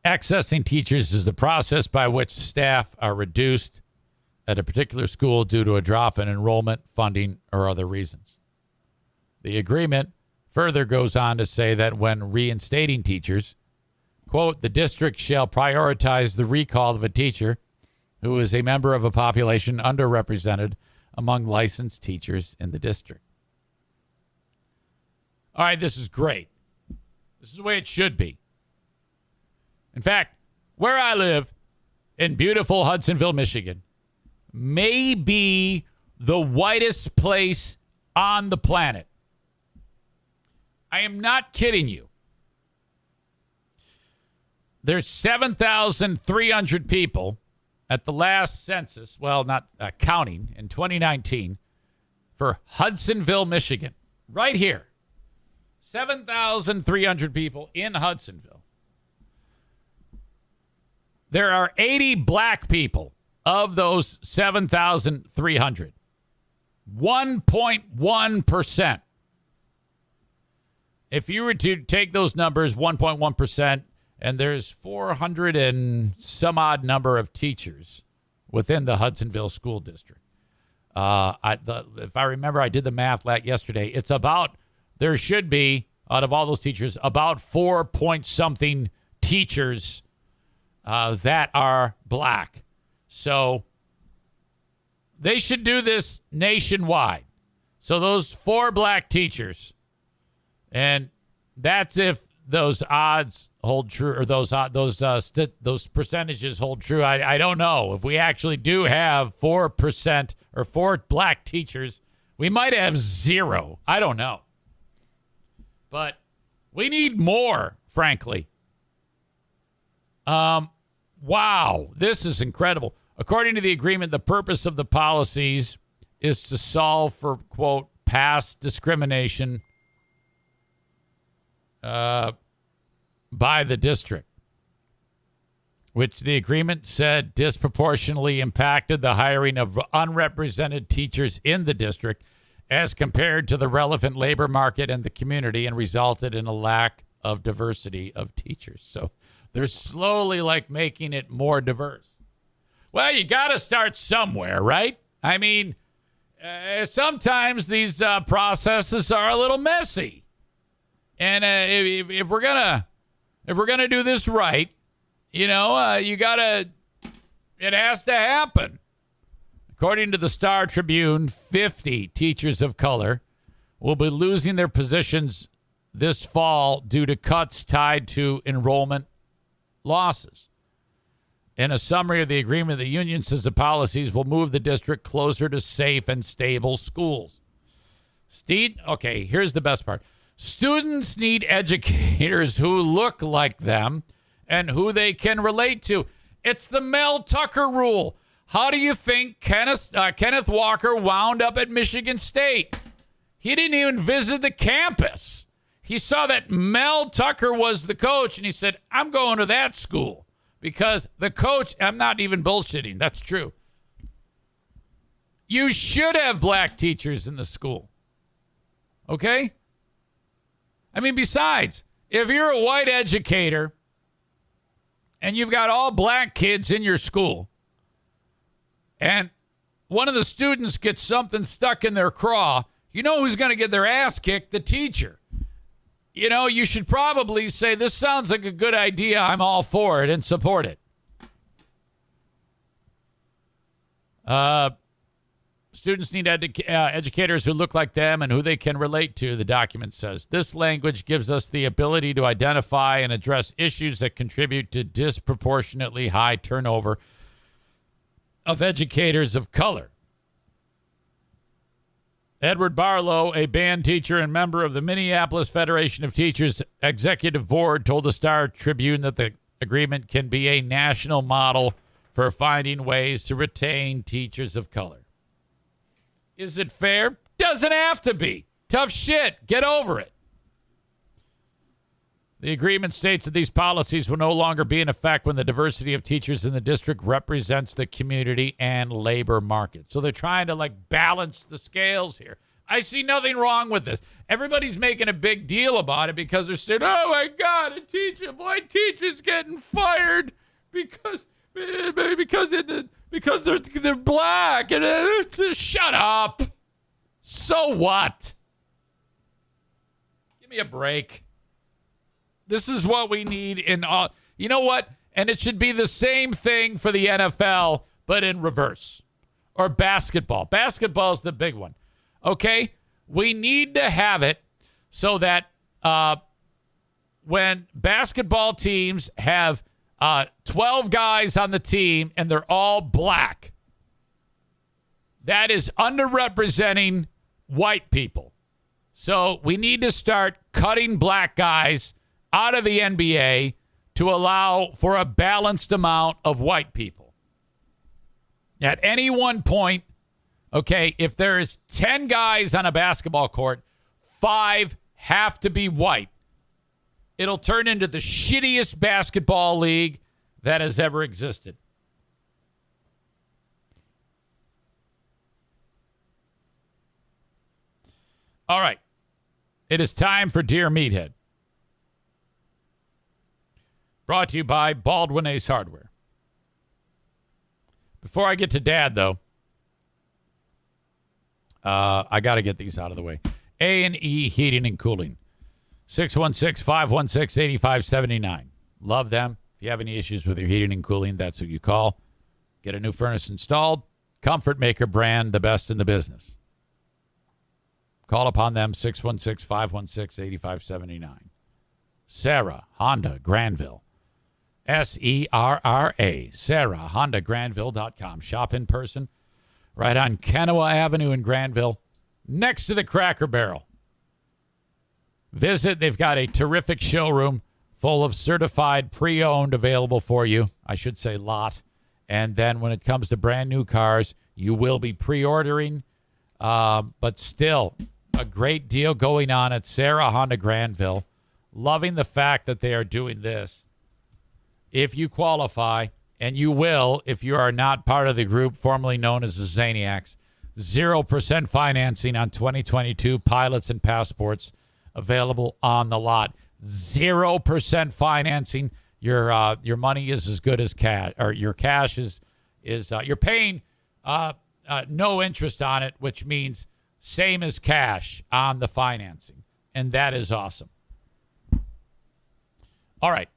Accessing teachers is the process by which staff are reduced at a particular school due to a drop in enrollment, funding, or other reasons. The agreement further goes on to say that when reinstating teachers, quote, the district shall prioritize the recall of a teacher who is a member of a population underrepresented among licensed teachers in the district. All right, this is great. This is the way it should be. In fact, where I live in beautiful Hudsonville, Michigan, may be the whitest place on the planet. I am not kidding you. There's 7,300 people at the last census, well, not counting, in 2019 for Hudsonville, Michigan. Right here. 7,300 people in Hudsonville. There are 80 black people of those 7,300. 1.1%. If you were to take those numbers, 1.1%, and there's 400 and some odd number of teachers within the Hudsonville School District. If I remember, I did the math yesterday. It's about, there should be, out of all those teachers, about 4-point-something teachers that are black. So they should do this nationwide. So those 4 black teachers, and that's if those odds hold true, or those percentages hold true. I don't know. If we actually do have 4% or 4 black teachers, we might have 0. I don't know. But we need more, frankly. Wow, this is incredible. According to the agreement, the purpose of the policies is to solve for, quote, past discrimination by the district, which the agreement said disproportionately impacted the hiring of unrepresented teachers in the district as compared to the relevant labor market and the community, and resulted in a lack of diversity of teachers. So they're slowly like making it more diverse. Well, you got to start somewhere, right? I mean, sometimes these processes are a little messy. And if we're gonna do this right, you gotta. It has to happen. According to the Star Tribune, 50 teachers of color will be losing their positions this fall due to cuts tied to enrollment losses. In a summary of the agreement, the union says the policies will move the district closer to safe and stable schools. Okay, here's the best part. Students need educators who look like them and who they can relate to. It's the Mel Tucker rule. How do you think Kenneth Walker wound up at Michigan State? He didn't even visit the campus. He saw that Mel Tucker was the coach, and he said, I'm going to that school because the coach, I'm not even bullshitting. That's true. You should have black teachers in the school. Okay? I mean, besides, if you're a white educator and you've got all black kids in your school, and one of the students gets something stuck in their craw, you know who's going to get their ass kicked? The teacher. You should probably say, this sounds like a good idea. I'm all for it and support it. Students need educators who look like them and who they can relate to, the document says. This language gives us the ability to identify and address issues that contribute to disproportionately high turnover of educators of color. Edward Barlow, a band teacher and member of the Minneapolis Federation of Teachers Executive Board, told the Star Tribune that the agreement can be a national model for finding ways to retain teachers of color. Is it fair? Doesn't have to be. Tough shit. Get over it. The agreement states that these policies will no longer be in effect when the diversity of teachers in the district represents the community and labor market. So they're trying to balance the scales here. I see nothing wrong with this. Everybody's making a big deal about it because they're saying, oh my God, a white teacher's getting fired because they're black. And shut up. So what? Give me a break. This is what we need in all. You know what? And it should be the same thing for the NFL, but in reverse. Or basketball. Basketball is the big one. Okay? We need to have it so that when basketball teams have 12 guys on the team and they're all black, that is underrepresenting white people. So we need to start cutting black guys out of the NBA to allow for a balanced amount of white people. At any one point, okay, if there's 10 guys on a basketball court, 5 have to be white. It'll turn into the shittiest basketball league that has ever existed. All right. It is time for Dear Meathead. Brought to you by Baldwin Ace Hardware. Before I get to Dad, though, I got to get these out of the way. A&E Heating and Cooling. 616-516-8579. Love them. If you have any issues with your heating and cooling, that's who you call. Get a new furnace installed. Comfort Maker brand, the best in the business. Call upon them, 616-516-8579. Sarah, Honda, Granville. SERRA, Sarah, HondaGranville.com. Shop in person right on Kanawha Avenue in Granville, next to the Cracker Barrel. Visit. They've got a terrific showroom full of certified pre-owned available for you. I should say lot. And then when it comes to brand new cars, you will be pre-ordering. But still, a great deal going on at Sarah Honda Granville. Loving the fact that they are doing this. If you qualify, and you will if you are not part of the group formerly known as the Zaniacs, 0% financing on 2022 pilots and passports available on the lot. 0% financing. Your money is as good as cash, or your cash is you're paying no interest on it, which means same as cash on the financing, and that is awesome. All right.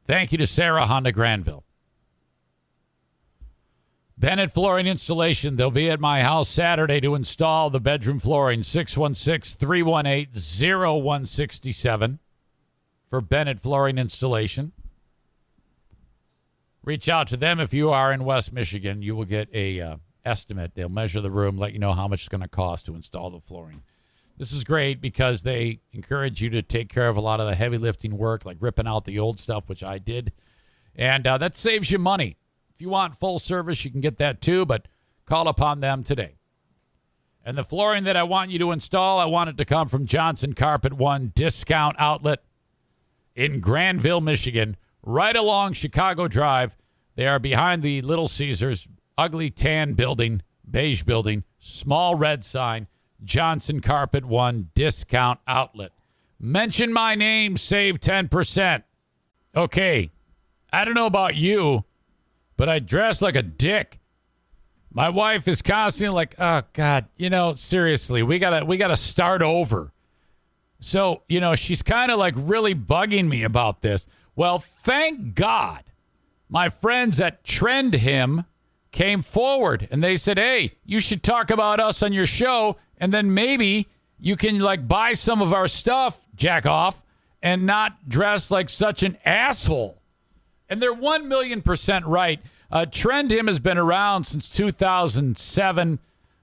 Thank you to Sarah Honda Granville. Bennett Flooring Installation. They'll be at my house Saturday to install the bedroom flooring. 616-318-0167 for Bennett Flooring Installation. Reach out to them if you are in West Michigan. You will get a estimate. They'll measure the room, let you know how much it's going to cost to install the flooring. This is great because they encourage you to take care of a lot of the heavy lifting work, like ripping out the old stuff, which I did. And that saves you money. If you want full service, you can get that too, but call upon them today. And the flooring that I want you to install, I want it to come from Johnson Carpet One Discount Outlet in Granville, Michigan, right along Chicago Drive. They are behind the Little Caesars, ugly tan building, beige building, small red sign, Johnson Carpet One Discount Outlet. Mention my name, save 10%. Okay, I don't know about you, but I dress like a dick. My wife is constantly like, oh, God, seriously, we gotta start over. So, she's kind of like really bugging me about this. Well, thank God my friends at Trend Him came forward and they said, hey, you should talk about us on your show, and then maybe you can buy some of our stuff, jack off, and not dress like such an asshole. And they're 1,000,000% right. Trend Him has been around since 2007.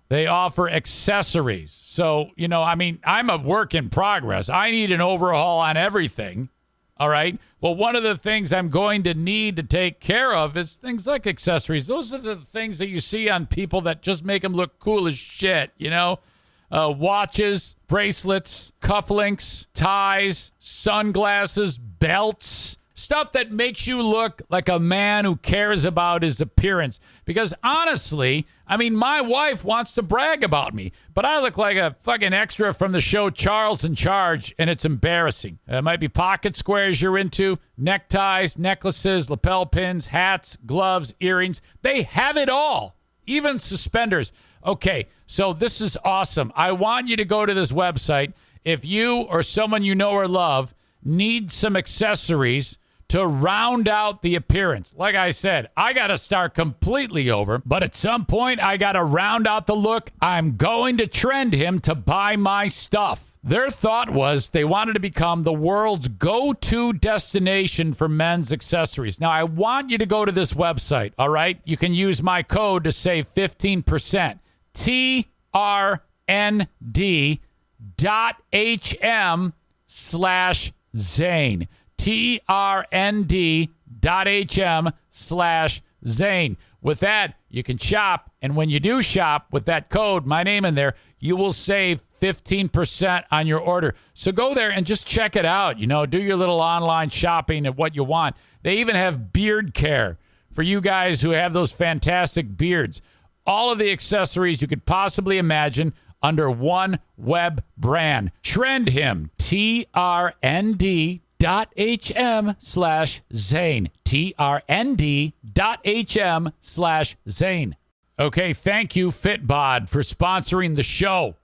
They offer accessories. So, I'm a work in progress. I need an overhaul on everything. All right. Well, one of the things I'm going to need to take care of is things like accessories. Those are the things that you see on people that just make them look cool as shit, watches, bracelets, cufflinks, ties, sunglasses, belts, stuff that makes you look like a man who cares about his appearance. Because honestly, my wife wants to brag about me, but I look like a fucking extra from the show Charles in Charge, and it's embarrassing. It might be pocket squares you're into, neckties, necklaces, lapel pins, hats, gloves, earrings. They have it all, even suspenders. Okay, so this is awesome. I want you to go to this website. If you or someone you know or love needs some accessories to round out the appearance. Like I said, I got to start completely over, but at some point I got to round out the look. I'm going to Trend Him to buy my stuff. Their thought was they wanted to become the world's go-to destination for men's accessories. Now, I want you to go to this website, all right? You can use my code to save 15%. TRND.HM/Zane. TRND.HM/Zane. With that, you can shop. And when you do shop with that code, my name in there, you will save 15% on your order. So go there and just check it out. Do your little online shopping at what you want. They even have beard care for you guys who have those fantastic beards. All of the accessories you could possibly imagine under one web brand. Trend Him. TRND.HM/Zane. TRND.HM/Zane. Okay, thank you, Fitbod, for sponsoring the show.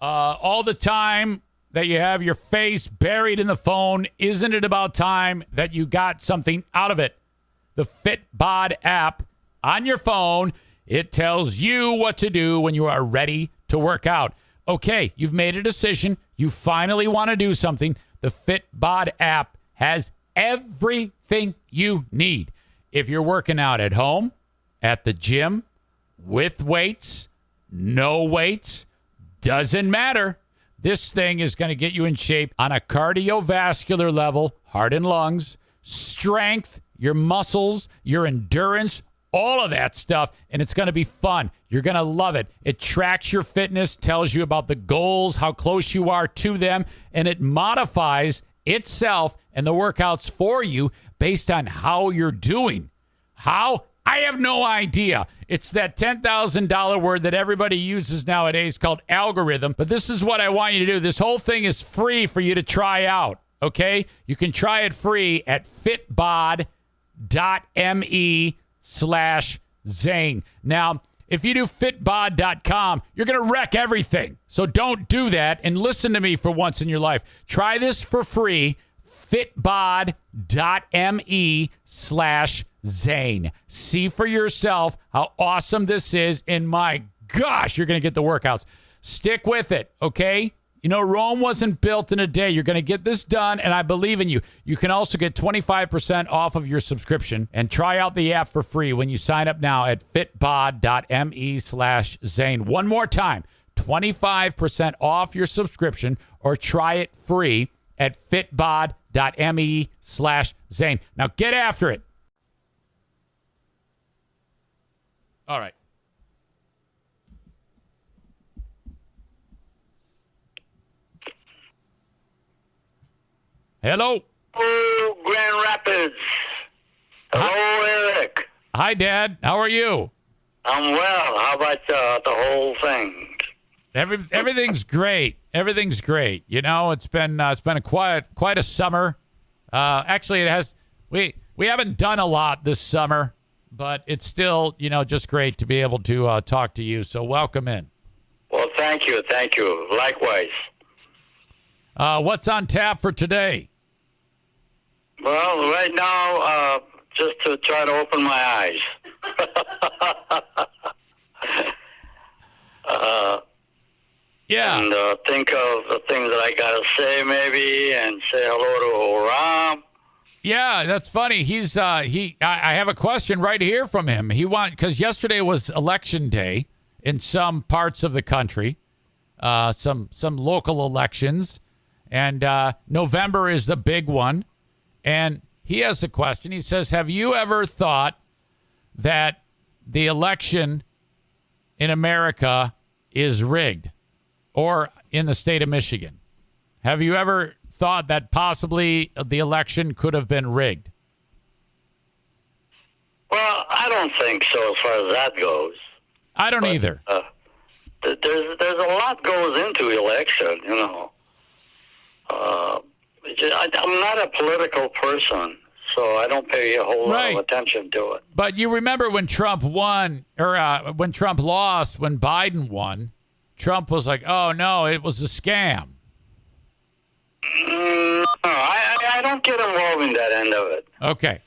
All the time that you have your face buried in the phone, isn't it about time that you got something out of it? The Fitbod app on your phone, it tells you what to do when you are ready to work out. Okay, you've made a decision. You finally want to do something. The Fitbod app has everything you need. If you're working out at home, at the gym, with weights, no weights, doesn't matter. This thing is going to get you in shape on a cardiovascular level, heart and lungs, strength, your muscles, your endurance, all of that stuff, and it's going to be fun. You're going to love it. It tracks your fitness, tells you about the goals, how close you are to them, and it modifies itself and the workouts for you based on how you're doing. How? I have no idea. It's that $10,000 word that everybody uses nowadays called algorithm. But this is what I want you to do. This whole thing is free for you to try out. Okay? You can try it free at fitbod.me/Zane. Now, if you do fitbod.com, you're going to wreck everything. So don't do that and listen to me for once in your life. Try this for free. fitbod.me/Zane. See for yourself how awesome this is. And my gosh, you're going to get the workouts. Stick with it, okay? You know, Rome wasn't built in a day. You're going to get this done, and I believe in you. You can also get 25% off of your subscription and try out the app for free when you sign up now at fitbod.me/Zane. One more time, 25% off your subscription or try it free at fitbod.me/Zane. Now get after it. All right. Hello. Hello, Grand Rapids. Hello, Eric. Hi, Dad. How are you? I'm well. How about the whole thing? Everything's great. Everything's great. You know, it's been a quite a summer. Actually, it has. We haven't done a lot this summer, but it's still, you know, just great to be able to talk to you. So welcome in. Well, thank you. Thank you. Likewise. What's on tap for today? Well, right now, just to try to open my eyes. Yeah. And think of the things that I got to say, maybe, and say hello to Ram. Yeah, that's funny. I have a question right here from him. Because yesterday was election day in some parts of the country, some local elections, and November is the big one. And he has a question. He says, have you ever thought that the election in America is rigged, or in the state of Michigan? Have you ever thought that possibly the election could have been rigged? Well, I don't think so as far as that goes. I don't either. There's a lot goes into election, you know. I'm not a political person, so I don't pay a whole lot of attention to it. But you remember when Trump won, or when Trump lost, when Biden won, Trump was like, oh, no, it was a scam. No, I don't get involved in that end of it. Okay.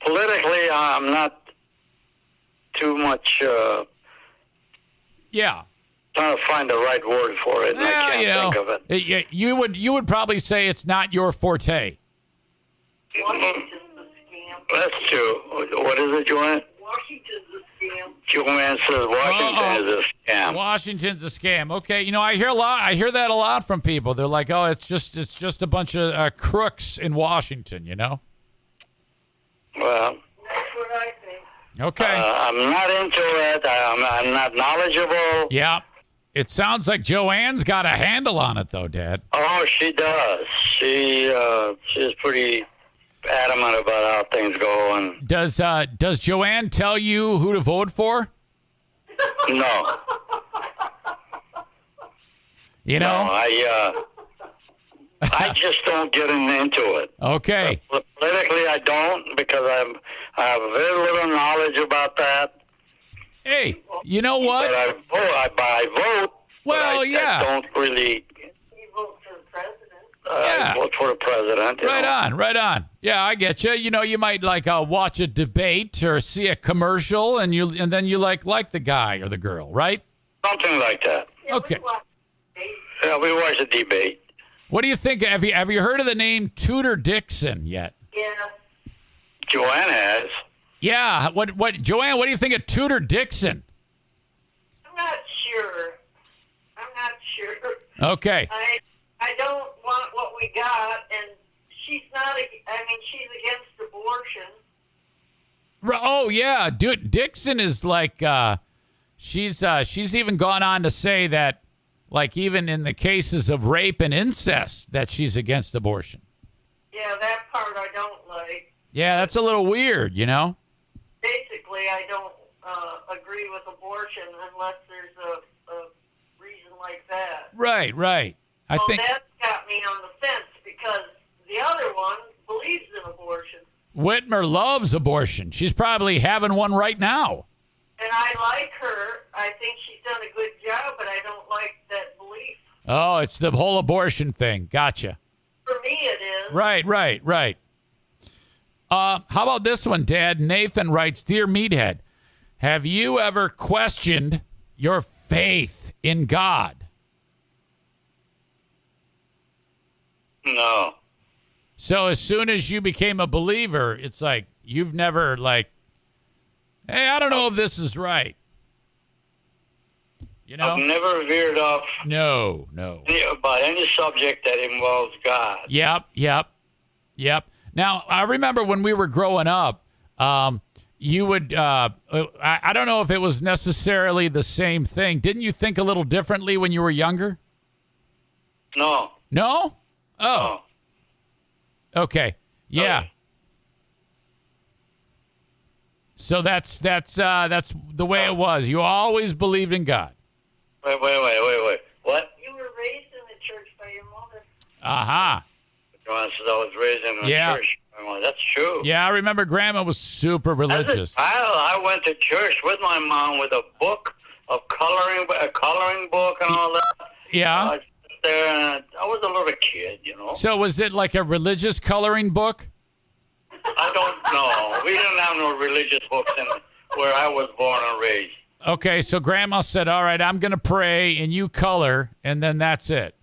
Politically, I'm not too much trying to find the right word for it, and I can't think of it. You would probably say it's not your forte. That's true. What is it, Joanne? Washington's a scam. Joanne says Washington is a scam. Washington's a scam. Okay, you know, I hear that a lot from people. They're like, oh, it's just a bunch of crooks in Washington, you know? Well, That's what I think. Okay. I'm not into it. I'm not knowledgeable. Yeah. It sounds like Joanne's got a handle on it, though, Dad. Oh, she does. She's pretty adamant about how things go. And Does Joanne tell you who to vote for? no, You know? no, I just don't get into it. Okay. Politically, I don't, because I have very little knowledge about that. Hey, you know what? But I vote. Well, but yeah. I don't really. You vote for the president. I vote for the president. you Right know. on, right on. Yeah, I get you. You know, you might watch a debate or see a commercial, and then you like the guy or the girl, right? Something like that. Okay. Yeah, we watch the debate. What do you think? Have you heard of the name Tudor Dixon yet? Yeah. Joanne has. Yeah. What Joanne? What do you think of Tudor Dixon? I'm not sure. Okay. I don't want what we got, and she's not. She's against abortion. Oh yeah, dude. Dixon is like she's even gone on to say that, like, even in the cases of rape and incest, that she's against abortion. Yeah, that part I don't like. Yeah, that's a little weird, you know? Basically, I don't agree with abortion unless there's a reason like that. Right. I Well, think that's got me on the fence because the other one believes in abortion. Whitmer loves abortion. She's probably having one right now. And I like her. I think she's done a good job, but I don't like that belief. Oh, it's the whole abortion thing. Gotcha. For me, it is. Right. How about this one, Dad? Nathan writes, Dear Meathead, have you ever questioned your faith in God? No. So as soon as you became a believer, it's like you've never hey, I don't know if this is right. You know? I've never veered off No. about any subject that involves God. Yep. Now, I remember when we were growing up, you would, I don't know if it was necessarily the same thing. Didn't you think a little differently when you were younger? No. No? Oh, No. okay. Yeah. So that's the way it was. You always believed in God. Wait. What? You were raised in the church by your mother. Aha. John says I was raised in a Yeah. church. Well, that's true. Yeah, I remember Grandma was super religious. I went to church with my mom with a book of coloring book and all that. Yeah. I sat there and I was a little kid, you know. So was it like a religious coloring book? I don't know. We didn't have no religious books where I was born and raised. Okay, so Grandma said, all right, I'm going to pray and you color, and then that's it.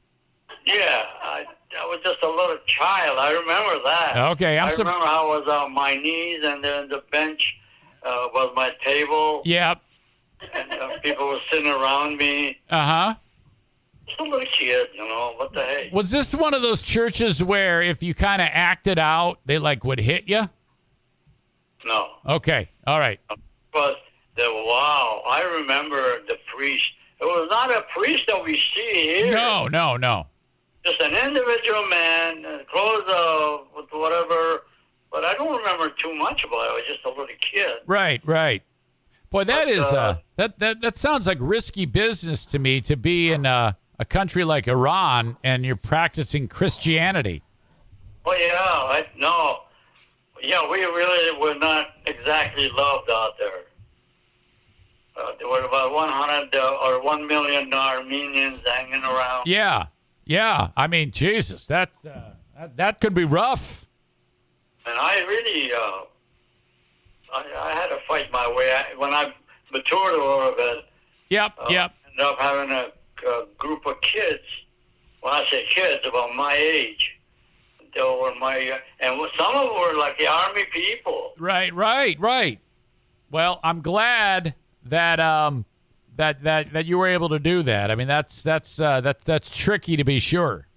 Yeah, I was just a little child. I remember that. Okay, I remember I was on my knees, and then the bench was my table. Yep. And people were sitting around me. Uh-huh. Just a little kid, you know. What the heck? Was this one of those churches where if you kind of acted out, they would hit you? No. Okay, all right. But wow, I remember the priest. It was not a priest that we see here. No. Just an individual man, clothes with whatever. But I don't remember too much about it. I was just a little kid. Right. Boy, that sounds like risky business to me, to be in a country like Iran and you're practicing Christianity. Oh yeah, no. Yeah, we really were not exactly loved out there. There were about 100 or 1 million Armenians hanging around. Yeah. I mean, Jesus, that could be rough. And I really, I had to fight my way. When I matured a little bit, Yep. ended up having a group of kids. When I say kids, about my age. They were and some of them were like the army people. Right. Well, I'm glad that that you were able to do that. I mean, that's tricky to be sure.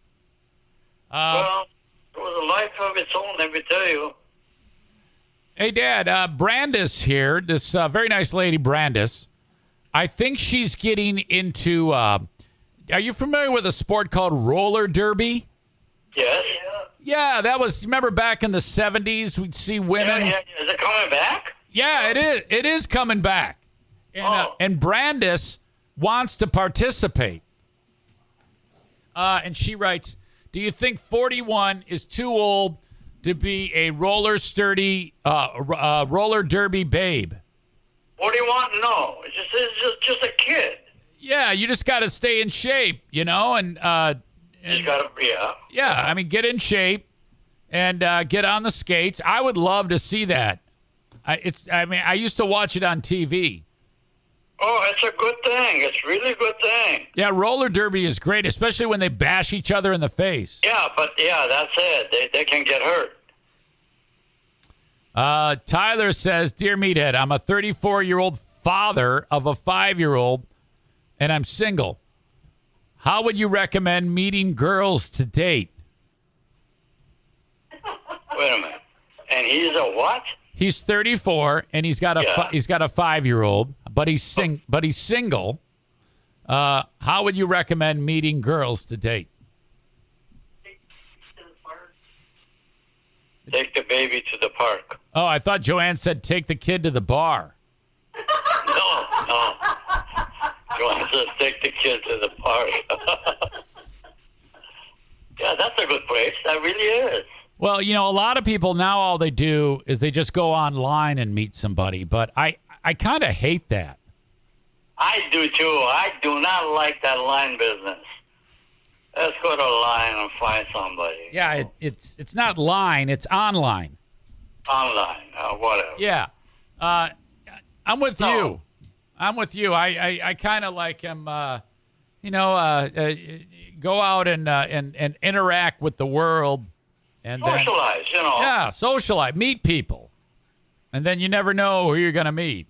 Well, it was a life of its own, let me tell you. Hey, Dad, Brandis here, this very nice lady, Brandis. I think she's getting into, are you familiar with a sport called roller derby? Yes. Yeah, that was, remember back in the 70s, we'd see women. Yeah. Is it coming back? Yeah, it is. It is coming back. And Brandis wants to participate. And she writes, do you think 41 is too old to be a roller derby babe? 41? No. It's just a kid. Yeah, you just got to stay in shape, you know, and You got to, yeah. yeah, I mean, get in shape and get on the skates. I would love to see that. I used to watch it on TV. Oh, it's a good thing. It's really a good thing. Yeah, roller derby is great, especially when they bash each other in the face. Yeah, but yeah, that's it. They can get hurt. Tyler says, Dear Meathead, I'm a 34-year-old father of a 5-year-old, and I'm single. How would you recommend meeting girls to date? Wait a minute. And he's a what? He's 34, and he's got a 5-year-old, but he's single. How would you recommend meeting girls to date? Take the baby to the park. Oh, I thought Joanne said take the kid to the bar. No. Joanne says take the kid to the park. Yeah, that's a good place. That really is. Well, a lot of people now all they do is they just go online and meet somebody, but I kind of hate that. I do too. I do not like that line business. Let's go to a line and find somebody. Yeah, it's not line, it's online. Online, whatever. Yeah. I'm with No. you. I'm with you. I kind of like him, go out and interact with the world. And then, Socialize, yeah, socialize, meet people. And then you never know who you're going to meet.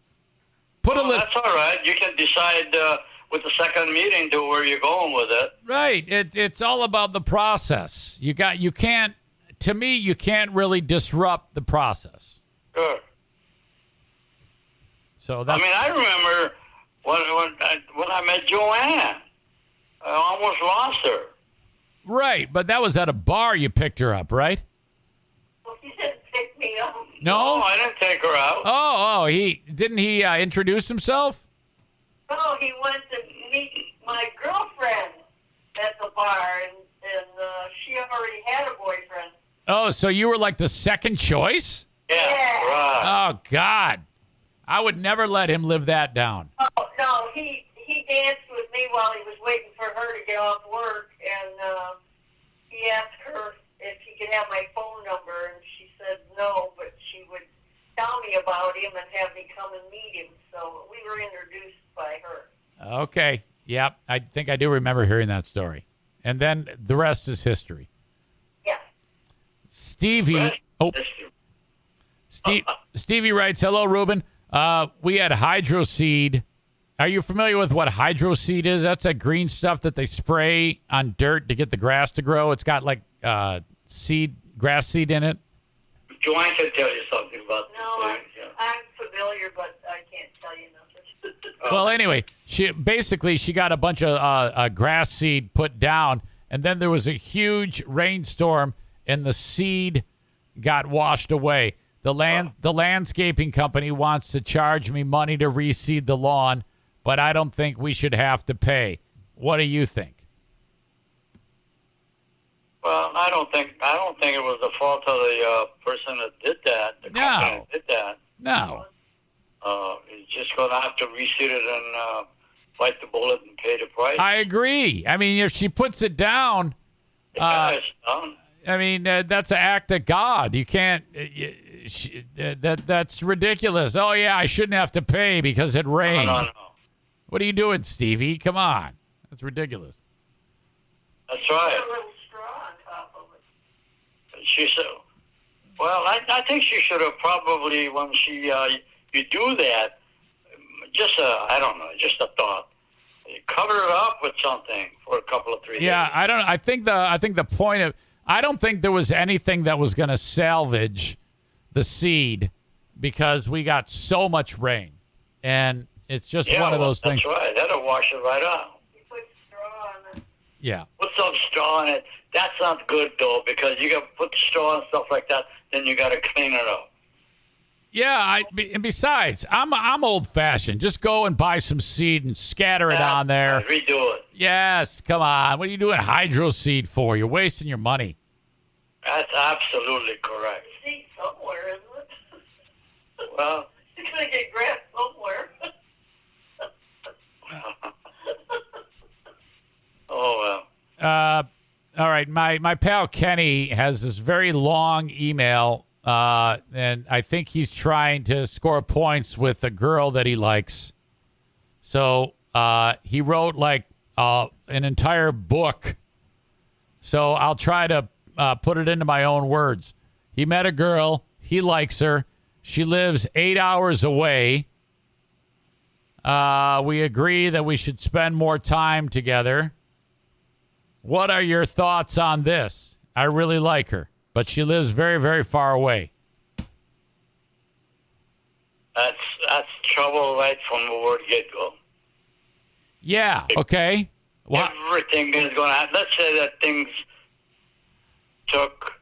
That's all right. You can decide with the second meeting to where you're going with it. Right. It's all about the process. You can't really disrupt the process. Sure. So that's, I remember when I met Joanne, I almost lost her. right. But that was at a bar you picked her up, right? Well, he didn't pick me up. No? I didn't take her out. Oh, he introduce himself? No, he went to meet my girlfriend at the bar, and she already had a boyfriend. Oh, so you were like the second choice? Yeah, Yeah. right. Oh, God. I would never let him live that down. Oh, no, he danced with me while he was waiting for her to get off work, and he asked her if he could have my phone number, and she said no, but she would tell me about him and have me come and meet him. So we were introduced by her. Okay. Yep. I think I do remember hearing that story. And then the rest is history. Yeah. Stevie. Oh, Stevie writes, hello, Ruben. We had hydro seed. Are you familiar with what hydro seed is? That's that green stuff that they spray on dirt to get the grass to grow. It's got like grass seed in it. Joanne can tell you something about this. No, thing, yeah. I'm familiar, but I can't tell you nothing. Well, anyway, she got a bunch of grass seed put down, and then there was a huge rainstorm, and the seed got washed away. The landscaping company wants to charge me money to reseed the lawn, but I don't think we should have to pay. What do you think? Well, I don't think it was the fault of the person that did that. The company that did that. No. He's just going to have to reseed it and bite the bullet and pay the price. I agree. I mean, if she puts it down, It's done. I mean, that's an act of God. You can't. That's ridiculous. Oh yeah, I shouldn't have to pay because it rained. No. What are you doing, Stevie? Come on, that's ridiculous. That's Put right. a little straw on top of it. She said, well, I think she should have probably, when you do that, just I don't know, just a thought. You cover it up with something for a couple of 3 days. Yeah, I don't. I think the point of. I don't think there was anything that was going to salvage the seed because we got so much rain, and it's just one of those things. That's right. That'll wash it right out. You put straw on it. Yeah. Put some straw in it. That's not good, though, because you got to put straw and stuff like that, then you got to clean it up. Yeah, and besides, I'm old-fashioned. Just go and buy some seed and scatter it on there. Redo it. Yes, come on. What are you doing hydro seed for? You're wasting your money. That's absolutely correct. Seed somewhere, isn't it? Well, You're going to get grass somewhere. oh, well. All right, my pal Kenny has this very long email, and I think he's trying to score points with a girl that he likes. So he wrote like an entire book. So I'll try to put it into my own words. He met a girl. He likes her. She lives 8 hours away. We agree that we should spend more time together. What are your thoughts on this? I really like her, but she lives very, very far away. That's trouble right from the word get-go. Yeah, okay. Well, Everything is going to happen. Let's say that things took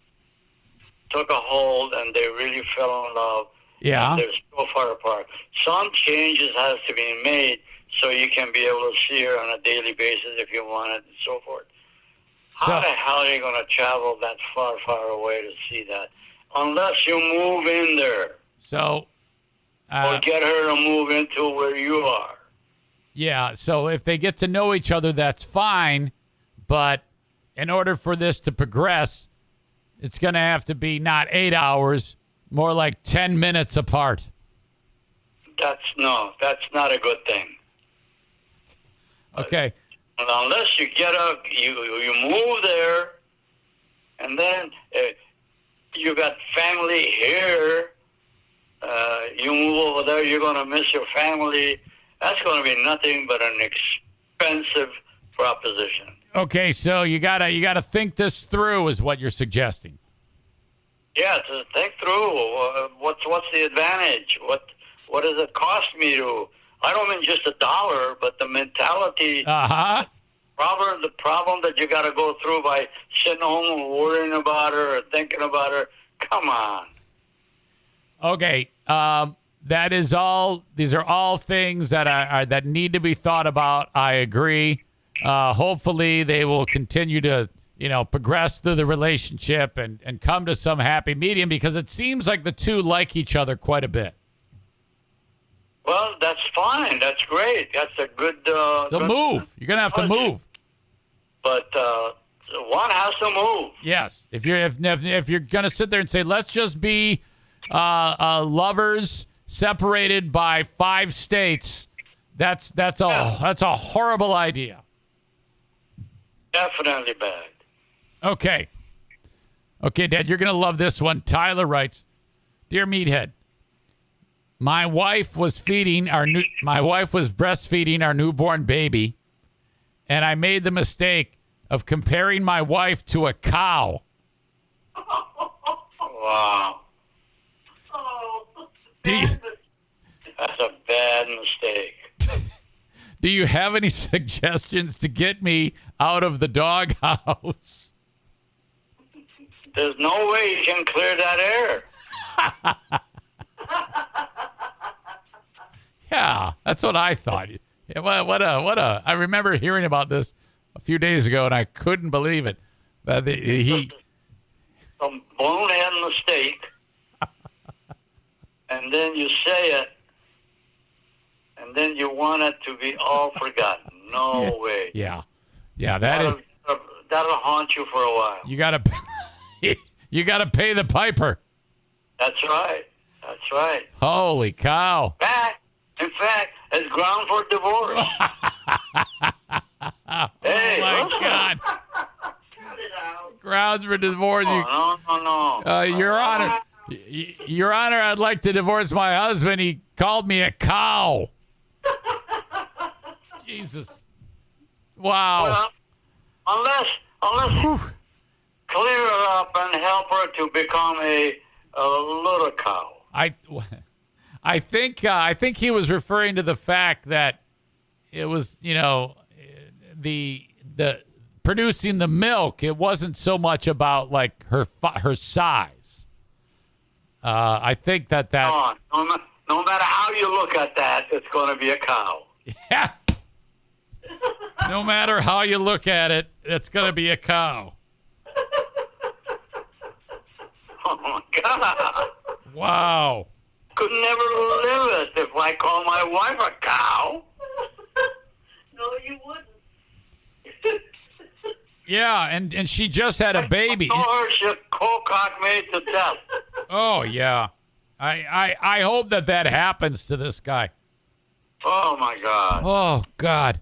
took a hold and they really fell in love. Yeah. And they're so far apart. Some changes has to be made so you can be able to see her on a daily basis if you want it and so forth. How the hell are you going to travel that far, far away to see that? Unless you move in there. So, or get her to move into where you are. Yeah, so if they get to know each other, that's fine. But in order for this to progress, it's going to have to be not 8 hours, more like 10 minutes apart. That's not a good thing. Okay. Unless you you move there, and then you got family here. You move over there, you're going to miss your family. That's going to be nothing but an expensive proposition. Okay, so you gotta think this through, is what you're suggesting. Yeah, to think through what's the advantage? What does it cost me to? I don't mean just $1, but the mentality. The problem that you got to go through by sitting home and worrying about her or thinking about her. Come on. Okay, that is all. These are all things that are that need to be thought about. I agree. Hopefully, they will continue to progress through the relationship and come to some happy medium, because it seems like the two like each other quite a bit. Well, that's fine. That's great. That's a good. So move. You're gonna have to move. But one has to move. Yes. If you're gonna sit there and say, let's just be lovers separated by 5 states, that's a horrible idea. Definitely bad. Okay, Dad, you're gonna love this one. Tyler writes, "Dear Meathead, my wife was breastfeeding our newborn baby, and I made the mistake of comparing my wife to a cow." Wow. That's a bad mistake. Do you have any suggestions to get me out of the doghouse? There's no way you can clear that air. Yeah, that's what I thought. Yeah, what a! I remember hearing about this a few days ago, and I couldn't believe it. Some bonehead mistake, and then you say it, and then you want it to be all forgotten. No way. Yeah, that'll haunt you for a while. You gotta pay the piper. That's right. Holy cow! In fact, it's ground for divorce. Hey, oh my God! Grounds for divorce. No. Your Honor, I'd like to divorce my husband. He called me a cow. Jesus! Wow. Well, unless clear her up and help her to become a little cow. I think he was referring to the fact that it was, the producing the milk. It wasn't so much about like her size. I think that no matter how you look at that, it's going to be a cow. Yeah. No matter how you look at it, it's going to be a cow. Oh my God! Wow. Could never live it if I call my wife a cow. No, you wouldn't. Yeah, and she just had a baby. I saw her, she's cock made to death. Oh yeah, I hope that happens to this guy. Oh my God. Oh God.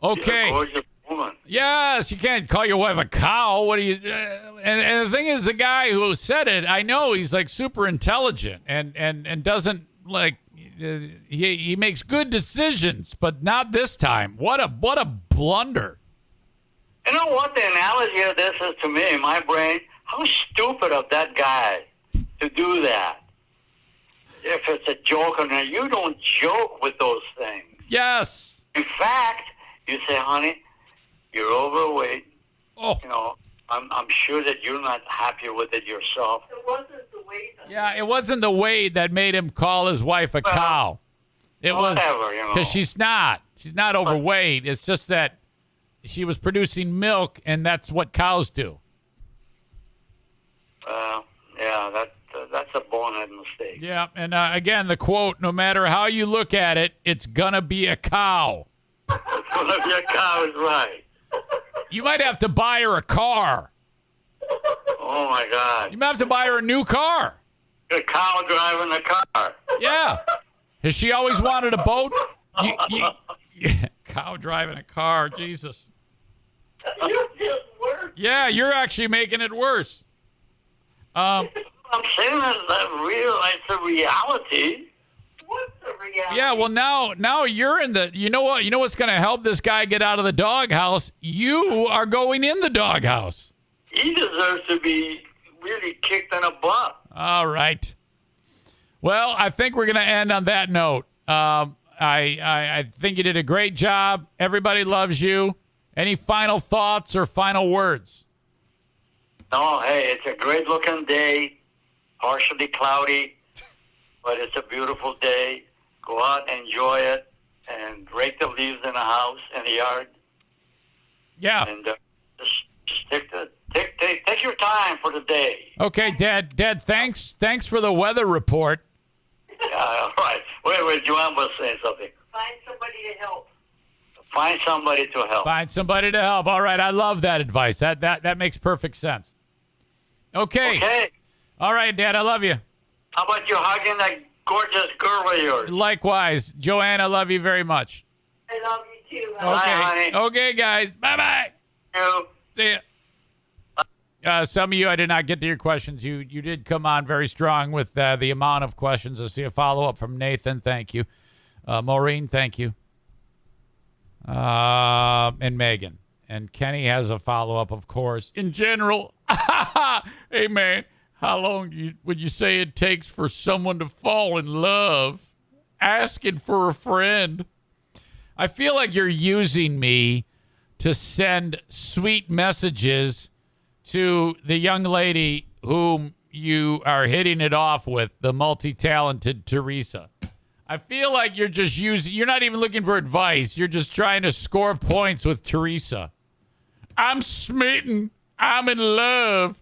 Okay. She's a gorgeous woman. Yes, you can't call your wife a cow. What do you? And the thing is, the guy who said it, I know he's like super intelligent and doesn't like he makes good decisions, but not this time. What a blunder. You know what the analogy of this is to me, my brain? How stupid of that guy to do that. If it's a joke or not, you don't joke with those things. Yes. In fact, you say, honey, you're overweight. Oh. I'm sure that you're not happy with it yourself. It wasn't the weight. Yeah, it wasn't the weight that made him call his wife a cow. It was Whatever, because she's not overweight. It's just that she was producing milk, and that's what cows do. Yeah, that's a bonehead mistake. Yeah, and again, the quote: "No matter how you look at it, it's gonna be a cow." It's gonna be a cow, is right. You might have to buy her a car. Oh my God! You might have to buy her a new car. A cow driving a car. Yeah. Has she always wanted a boat? Cow driving a car. Jesus. You just worse. Yeah, you're actually making it worse. I'm saying it's a reality. What's the reality? Yeah, well now you're in the. You know what? You know what's going to help this guy get out of the doghouse? You are going in the doghouse. He deserves to be really kicked in the butt. All right. Well, I think we're going to end on that note. I think you did a great job. Everybody loves you. Any final thoughts or final words? No, hey, it's a great looking day, partially cloudy, but it's a beautiful day. Go out, enjoy it, and rake the leaves in the house, in the yard, Yeah. and just take your time for the day. Okay, Dad, thanks for the weather report. Yeah, all right. Wait, Joanne was saying something. Find somebody to help. Find somebody to help. Find somebody to help. All right, I love that advice. That makes perfect sense. Okay. Okay. All right, Dad, I love you. How about you hugging that gorgeous girl of yours? Likewise. Joanne, I love you very much. I love you too. Okay. Bye, honey. Okay, guys. Bye-bye. You. See ya. Some of you, I did not get to your questions. You did come on very strong with the amount of questions. I see a follow-up from Nathan. Thank you. Maureen, thank you. And Megan. And Kenny has a follow-up, of course. In general, hey, man, how long would you say it takes for someone to fall in love? Asking for a friend. I feel like you're using me to send sweet messages to the young lady whom you are hitting it off with, the multi-talented Teresa. I feel like you're not even looking for advice. You're just trying to score points with Teresa. I'm smitten. I'm in love.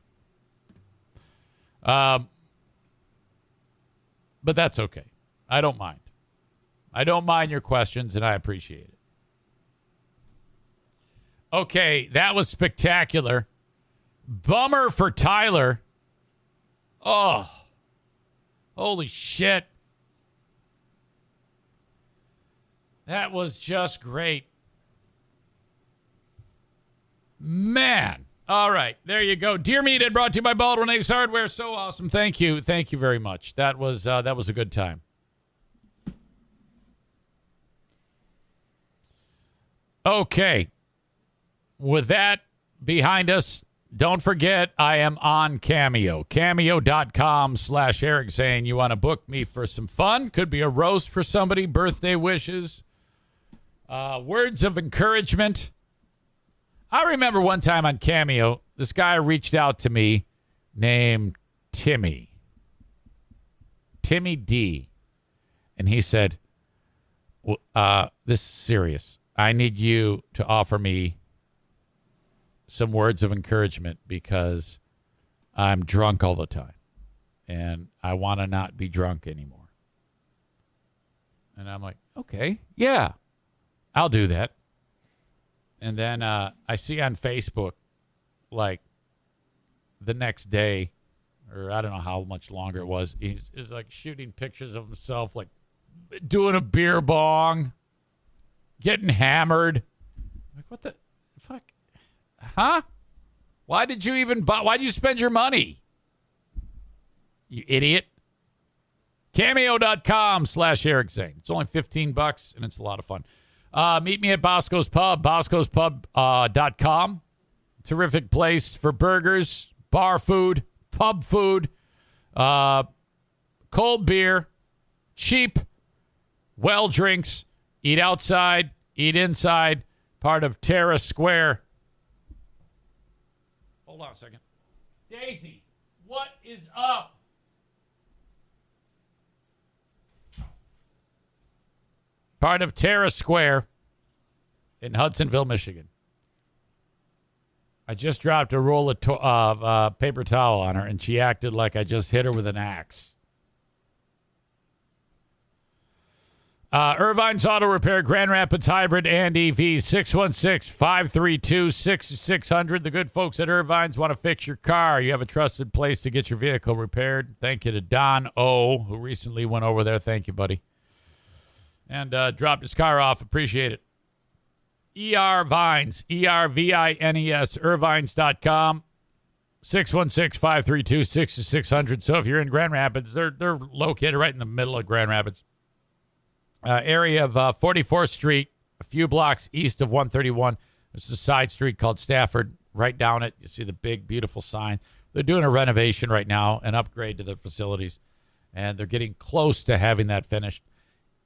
But that's okay. I don't mind. I don't mind your questions, and I appreciate it. Okay, that was spectacular. Bummer for Tyler. Oh, holy shit. That was just great. Man. All right, there you go. Dear Meat, brought to you by Baldwin Ace Hardware. So awesome. Thank you. Thank you very much. That was a good time. Okay. With that behind us, don't forget I am on Cameo. Cameo.com/Eric Zane. You want to book me for some fun? Could be a roast for somebody, birthday wishes, words of encouragement. I remember one time on Cameo, this guy reached out to me named Timmy D. And he said, this is serious. I need you to offer me some words of encouragement because I'm drunk all the time. And I want to not be drunk anymore. And I'm like, okay, yeah, I'll do that. And then I see on Facebook, like, the next day, or I don't know how much longer it was, he's like shooting pictures of himself, like doing a beer bong, getting hammered. Like, what the fuck? Huh? Why did you even buy? Why did you spend your money? You idiot. Cameo.com/Eric Zane. It's only $15 and it's a lot of fun. Meet me at Bosco's Pub, boscospub.com. Terrific place for burgers, bar food, pub food, cold beer, cheap, well drinks, eat outside, eat inside, part of Terra Square. Hold on a second. Daisy, what is up? Part of Terrace Square in Hudsonville, Michigan. I just dropped a roll of paper towel on her, and she acted like I just hit her with an axe. Irvine's Auto Repair, Grand Rapids Hybrid and EV, 616-532-6600. The good folks at Irvine's want to fix your car. You have a trusted place to get your vehicle repaired. Thank you to Don O., who recently went over there. Thank you, buddy. And dropped his car off. Appreciate it. ER Vines, ERVINES, Irvines.com, 616-532-6600. So if you're in Grand Rapids, they're located right in the middle of Grand Rapids. Area of 44th Street, a few blocks east of 131. There's a side street called Stafford. Right down it, you see the big, beautiful sign. They're doing a renovation right now, an upgrade to the facilities, and they're getting close to having that finished.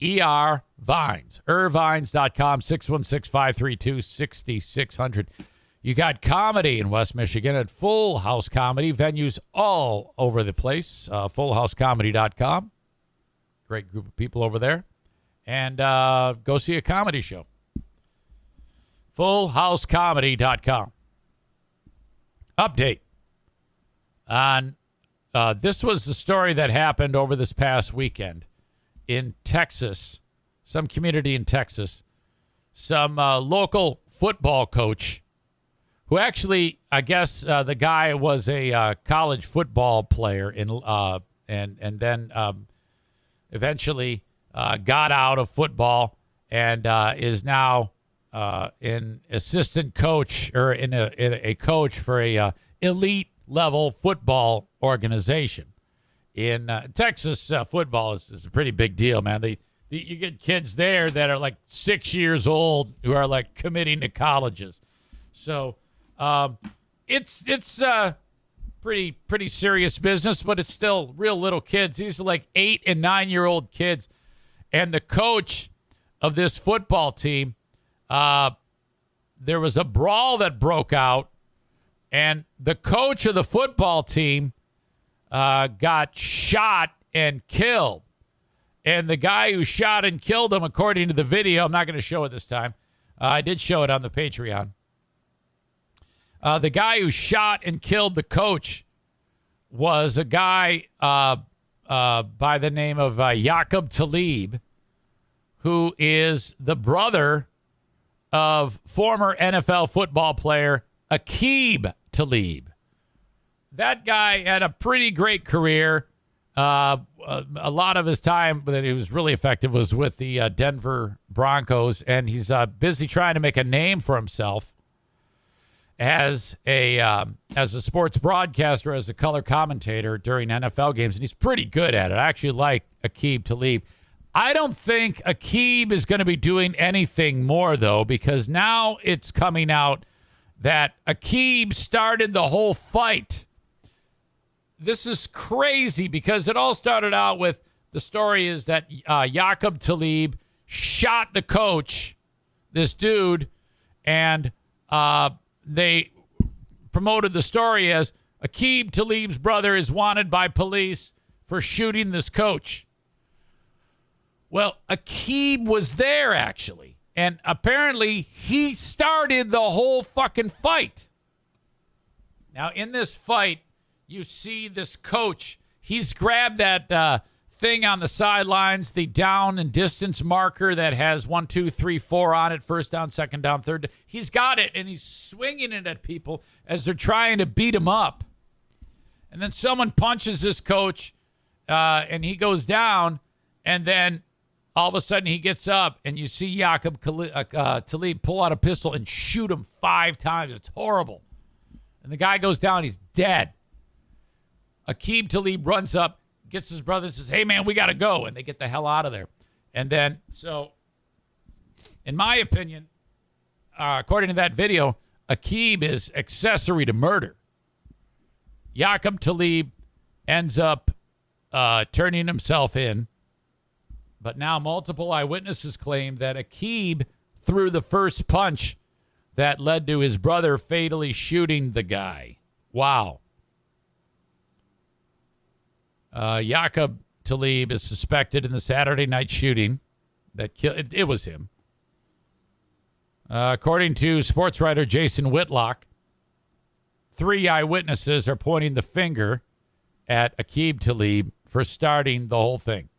ER Vines, Irvines.com, 616-532-6600. You got comedy in West Michigan at Full House Comedy, venues all over the place, fullhousecomedy.com. Great group of people over there. And go see a comedy show. Fullhousecomedy.com. Update on this was the story that happened over this past weekend in Texas, some community in Texas. Some local football coach who actually, I guess the guy was a college football player and then eventually got out of football and is now an assistant coach or in a coach for a elite level football organization in Texas. Football is a pretty big deal, man. You get kids there that are like 6 years old who are like committing to colleges. So it's pretty serious business, but it's still real little kids. These are like 8 and 9 year old kids. And the coach of this football team, there was a brawl that broke out, and the coach of the football team got shot and killed. And the guy who shot and killed him, according to the video, I'm not going to show it this time. I did show it on the Patreon. The guy who shot and killed the coach was a guy by the name of Jacob Talib, who is the brother of former NFL football player Aqib Talib. That guy had a pretty great career. A lot of his time that he was really effective was with the Denver Broncos, and he's busy trying to make a name for himself as a sports broadcaster, as a color commentator during NFL games, and he's pretty good at it. I actually like Aqib Talib. I don't think Aqib is going to be doing anything more, though, because now it's coming out that Aqib started the whole fight. This is crazy because it all started out with the story is that Jacob Talib shot the coach, this dude, and they promoted the story as Aqib Talib's brother is wanted by police for shooting this coach. Well, Aqib was there, actually, and apparently he started the whole fucking fight. Now, in this fight, you see this coach. He's grabbed that thing on the sidelines, the down and distance marker that has 1, 2, 3, 4 on it, first down, second down, third. He's got it, and he's swinging it at people as they're trying to beat him up. And then someone punches this coach, and he goes down, and then all of a sudden he gets up, and you see Jacob Talib pull out a pistol and shoot him 5 times. It's horrible. And the guy goes down. He's dead. Aqib Talib runs up, gets his brother and says, "Hey, man, we got to go." And they get the hell out of there. And then, so, in my opinion, according to that video, Aqib is accessory to murder. Jacob Talib ends up turning himself in. But now multiple eyewitnesses claim that Aqib threw the first punch that led to his brother fatally shooting the guy. Wow. Jacob Talib is suspected in the Saturday night shooting that killed. It was him. According to sports writer Jason Whitlock, 3 eyewitnesses are pointing the finger at Aqib Talib for starting the whole thing.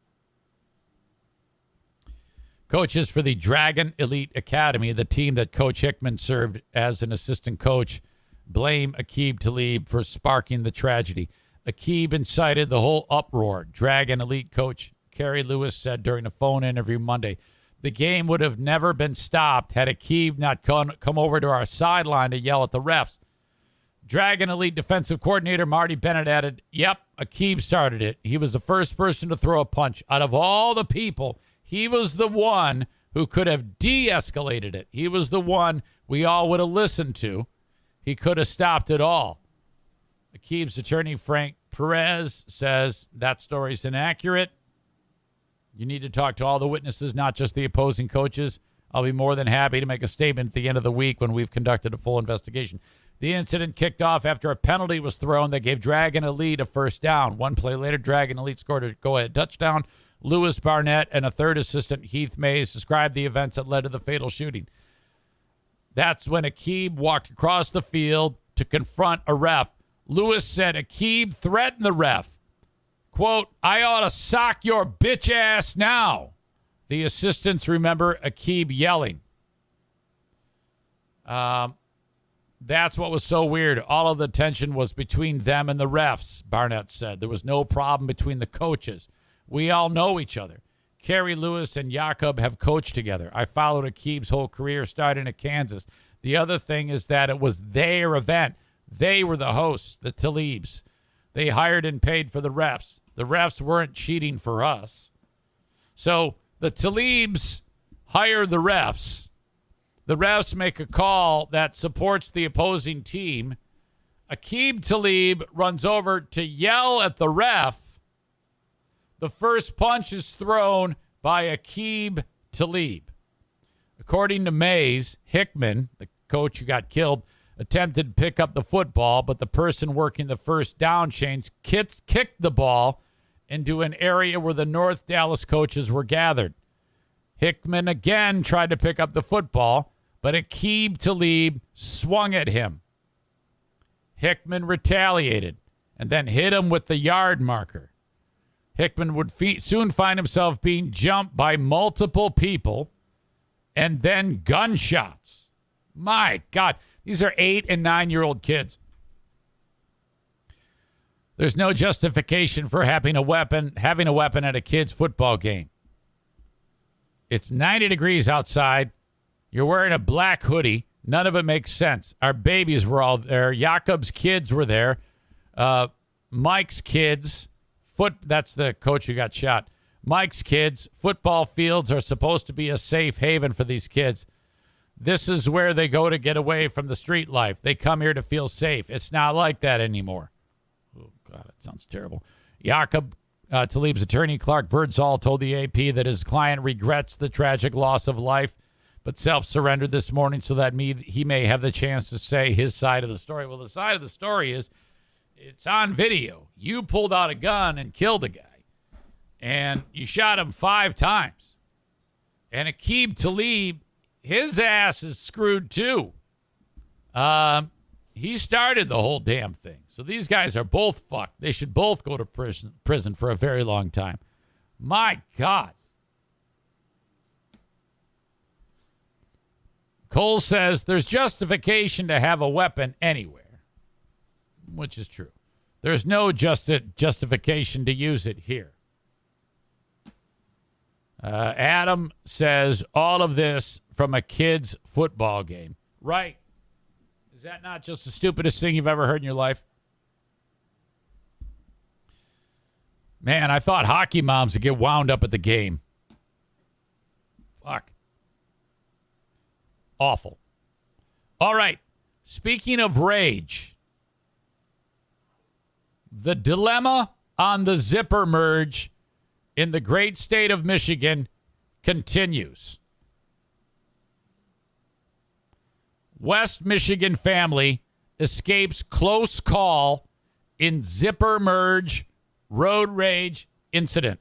Coaches for the Dragon Elite Academy, the team that Coach Hickman served as an assistant coach, blame Aqib Talib for sparking the tragedy. Aqib incited the whole uproar, Dragon Elite coach Kerry Lewis said during a phone interview Monday. The game would have never been stopped had Aqib not come over to our sideline to yell at the refs. Dragon Elite defensive coordinator Marty Bennett added, yep, Aqib started it. He was the first person to throw a punch. Out of all the people, he was the one who could have de-escalated it. He was the one we all would have listened to. He could have stopped it all. Aqib's attorney, Frank Perez, says that story's inaccurate. You need to talk to all the witnesses, not just the opposing coaches. I'll be more than happy to make a statement at the end of the week when we've conducted a full investigation. The incident kicked off after a penalty was thrown that gave Dragon Elite a first down. One play later, Dragon Elite scored a go-ahead touchdown. Lewis Barnett and a third assistant, Heath Mays, described the events that led to the fatal shooting. That's when Aqib walked across the field to confront a ref. Lewis said Aqib threatened the ref. Quote, I ought to sock your bitch ass now. The assistants remember Aqib yelling. That's what was so weird. All of the tension was between them and the refs, Barnett said. There was no problem between the coaches. We all know each other. Kerry Lewis and Jacob have coached together. I followed Aqib's whole career starting at Kansas. The other thing is that it was their event. They were the hosts, the Talibs. They hired and paid for the refs. The refs weren't cheating for us. So the Talibs hire the refs. The refs make a call that supports the opposing team. Aqib Talib runs over to yell at the ref. The first punch is thrown by Aqib Talib. According to Mays, Hickman, the coach who got killed, attempted to pick up the football, but the person working the first down chains kicked the ball into an area where the North Dallas coaches were gathered. Hickman again tried to pick up the football, but Aqib Talib swung at him. Hickman retaliated and then hit him with the yard marker. Hickman would soon find himself being jumped by multiple people and then gunshots. My God, these are 8 and 9-year-old kids. There's no justification for having a weapon at a kid's football game. It's 90 degrees outside. You're wearing a black hoodie. None of it makes sense. Our babies were all there. Jacob's kids were there. Mike's kids. That's the coach who got shot. Mike's kids. Football fields are supposed to be a safe haven for these kids. This is where they go to get away from the street life. They come here to feel safe. It's not like that anymore. Oh, God, that sounds terrible. Jacob Talib's attorney, Clark Birdsall, told the AP that his client regrets the tragic loss of life, but self-surrendered this morning so that he may have the chance to say his side of the story. Well, the side of the story is it's on video. You pulled out a gun and killed a guy, and you shot him 5 times. And Aqib Talib, his ass is screwed too. He started the whole damn thing. So these guys are both fucked. They should both go to prison for a very long time. My God. Cole says there's justification to have a weapon anywhere, which is true. There's no justification to use it here. Adam says all of this from a kid's football game. Right. Is that not just the stupidest thing you've ever heard in your life? Man, I thought hockey moms would get wound up at the game. Fuck. Awful. All right. Speaking of rage, the dilemma on the zipper merge in the great state of Michigan continues. West Michigan family escapes close call in zipper merge road rage incident.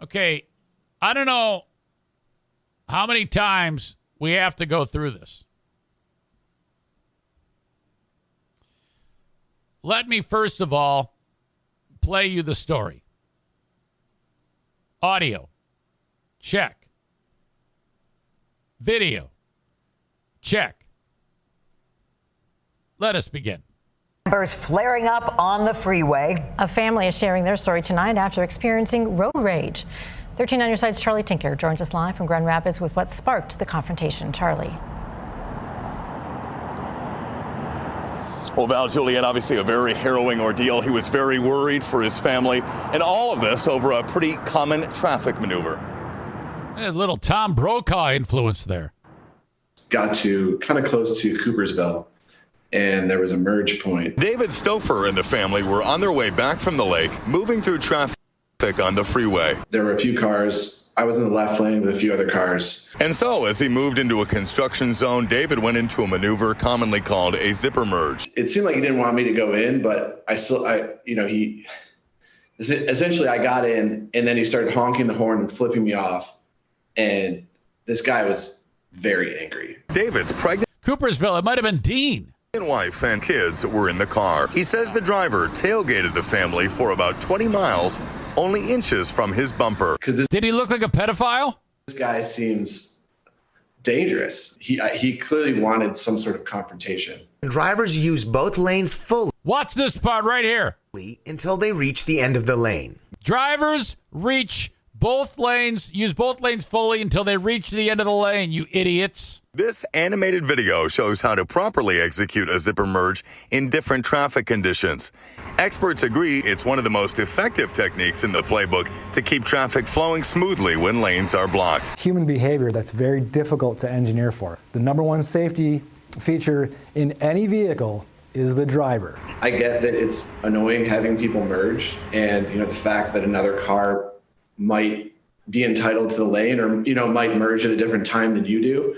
Okay, I don't know how many times we have to go through this. Let me first of all play you the story. Audio, check. Video, check. Let us begin. Embers flaring up on the freeway. A family is sharing their story tonight after experiencing road rage. 13 on your side's Charlie Tinker joins us live from Grand Rapids with what sparked the confrontation. Charlie. Well, Val, Juliet, obviously a very harrowing ordeal. He was very worried for his family, and all of this over a pretty common traffic maneuver. A little Tom Brokaw influence there. Got to kind of close to Coopersville, and there was a merge point. David Stouffer and the family were on their way back from the lake, moving through traffic on the freeway. There were a few cars. I was in the left lane with a few other cars. And so, as he moved into a construction zone, David went into a maneuver commonly called a zipper merge. It seemed like he didn't want me to go in, but essentially I got in, and then he started honking the horn and flipping me off. And this guy was very angry. David's pregnant Coopersville, it might have been Dean. wife and kids were in the car. He says the driver tailgated the family for about 20 miles, only inches from his bumper. Did he look like a pedophile? This guy seems dangerous. He clearly wanted some sort of confrontation. Drivers use both lanes fully Watch this part right here. until they reach the end of the lane. Drivers use both lanes fully until they reach the end of the lane, you idiots. This animated video shows how to properly execute a zipper merge in different traffic conditions. Experts agree it's one of the most effective techniques in the playbook to keep traffic flowing smoothly when lanes are blocked. Human behavior that's very difficult to engineer for. The number one safety feature in any vehicle is the driver. I get that it's annoying having people merge, and the fact that another car might be entitled to the lane or might merge at a different time than you do,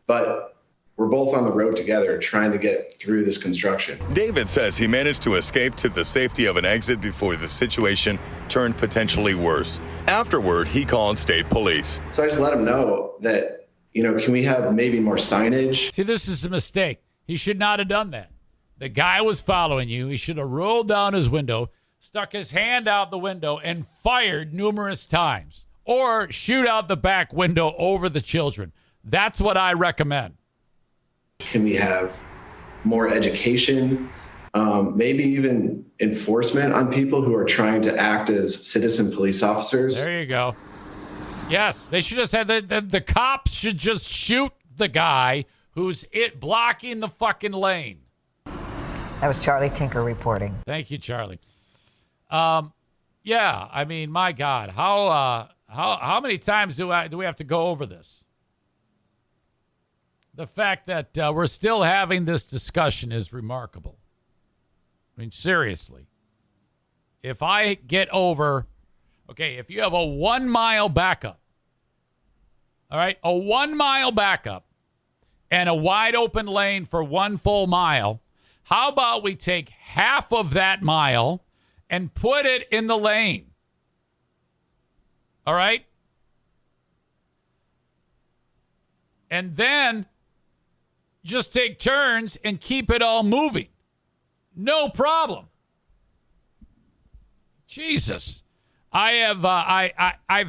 but we're both on the road together trying to get through this construction. David says he managed to escape to the safety of an exit before the situation turned potentially worse. Afterward, he called state police. So I just let him know that, can we have maybe more signage? See, this is a mistake. He should not have done that. The guy was following you. He should have rolled down his window, stuck his hand out the window, and fired numerous times. Or shoot out the back window over the children. That's what I recommend. Can we have more education, maybe even enforcement on people who are trying to act as citizen police officers? There you go. Yes, they should have said that the cops should just shoot the guy who's blocking the fucking lane. That was Charlie Tinker reporting. Thank you, Charlie. Yeah, I mean, my God, how many times do we have to go over this? The fact that we're still having this discussion is remarkable. I mean, seriously. If I get over, if you have a 1 mile backup, all right, a 1 mile backup and a wide open lane for 1 full mile, how about we take half of that mile and put it in the lane? All right? And then just take turns and keep it all moving. No problem. Jesus. I've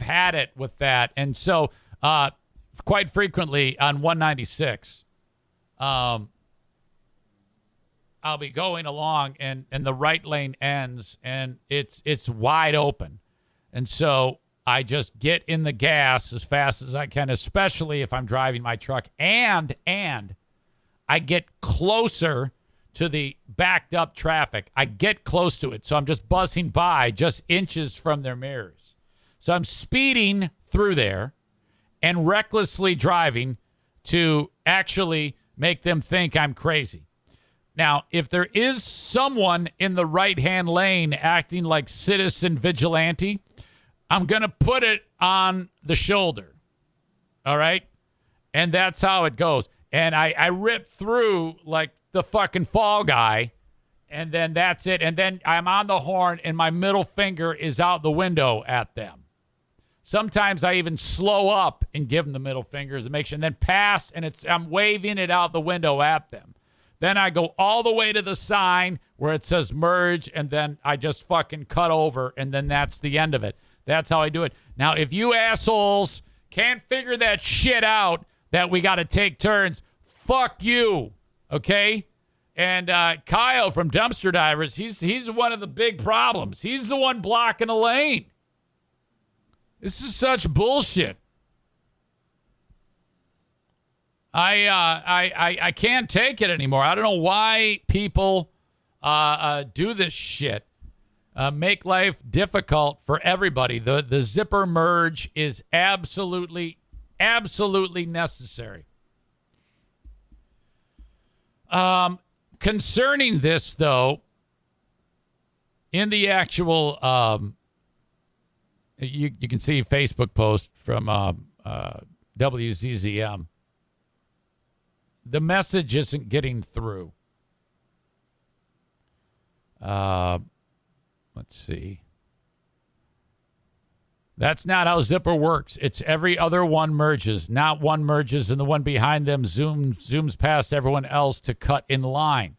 had it with that. And so quite frequently on 196, I'll be going along and the right lane ends and it's wide open. And so I just get in the gas as fast as I can, especially if I'm driving my truck, and I get closer to the backed up traffic. I get close to it. So I'm just buzzing by just inches from their mirrors. So I'm speeding through there and recklessly driving to actually make them think I'm crazy. Now, if there is someone in the right-hand lane acting like citizen vigilante, I'm going to put it on the shoulder. All right? And that's how it goes. And I rip through like the fucking Fall Guy, and then that's it. And then I'm on the horn, and my middle finger is out the window at them. Sometimes I even slow up and give them the middle fingers and make sure, and then pass, and I'm waving it out the window at them. Then I go all the way to the sign where it says merge, and then I just fucking cut over, and then that's the end of it. That's how I do it. Now, if you assholes can't figure that shit out, that we got to take turns, fuck you, okay? And Kyle from Dumpster Divers, he's one of the big problems. He's the one blocking the lane. This is such bullshit. I can't take it anymore. I don't know why people do this shit. Make life difficult for everybody. The zipper merge is absolutely necessary. Concerning this, though, in the actual, you can see a Facebook post from WZZM. The message isn't getting through. Let's see. That's not how Zipper works. It's every other one merges. Not one merges and the one behind them zooms past everyone else to cut in line.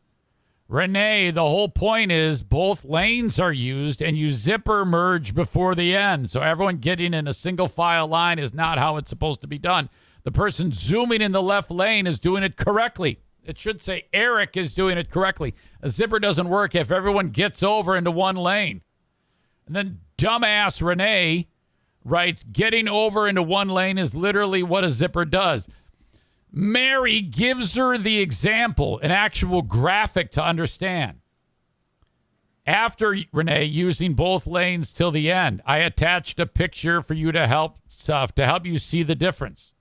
Renee, the whole point is both lanes are used and you zipper merge before the end. So everyone getting in a single file line is not how it's supposed to be done. The person zooming in the left lane is doing it correctly. It should say Eric is doing it correctly. A zipper doesn't work if everyone gets over into one lane. And then dumbass Renee writes, getting over into one lane is literally what a zipper does. Mary gives her the example, an actual graphic to understand. After Renee using both lanes till the end, I attached a picture for you to help you see the difference.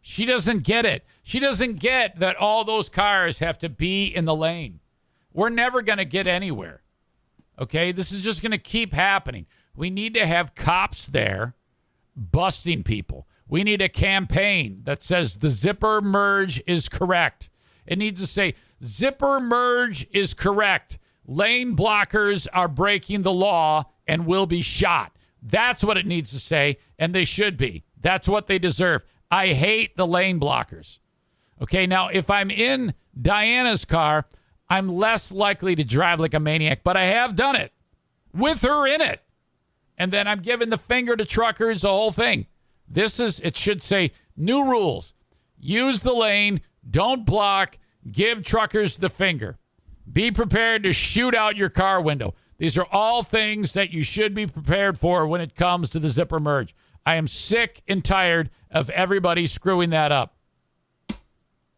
She doesn't get it. She doesn't get that all those cars have to be in the lane. We're never going to get anywhere. Okay? This is just going to keep happening. We need to have cops there busting people. We need a campaign that says the zipper merge is correct. It needs to say zipper merge is correct. Lane blockers are breaking the law and will be shot. That's what it needs to say, and they should be. That's what they deserve. I hate the lane blockers. Okay, now if I'm in Diana's car, I'm less likely to drive like a maniac, but I have done it with her in it. And then I'm giving the finger to truckers, the whole thing. It should say new rules. Use the lane, don't block, give truckers the finger. Be prepared to shoot out your car window. These are all things that you should be prepared for when it comes to the zipper merge. I am sick and tired of everybody screwing that up.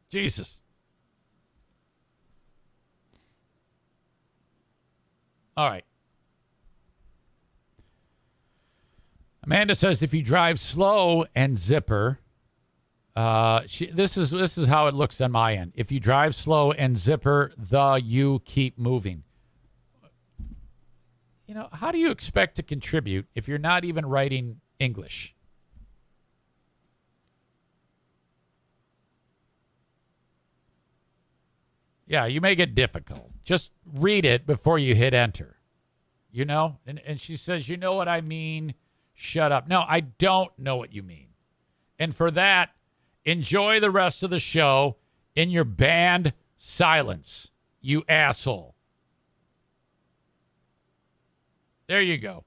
Jesus. All right. Amanda says if you drive slow and zipper, this is how it looks on my end. If you drive slow and zipper, you keep moving. You know, how do you expect to contribute if you're not even writing English? Yeah, you make it difficult. Just read it before you hit enter. You know? And she says, you know what I mean? Shut up. No, I don't know what you mean. And for that, enjoy the rest of the show in your banned silence, you asshole. There you go.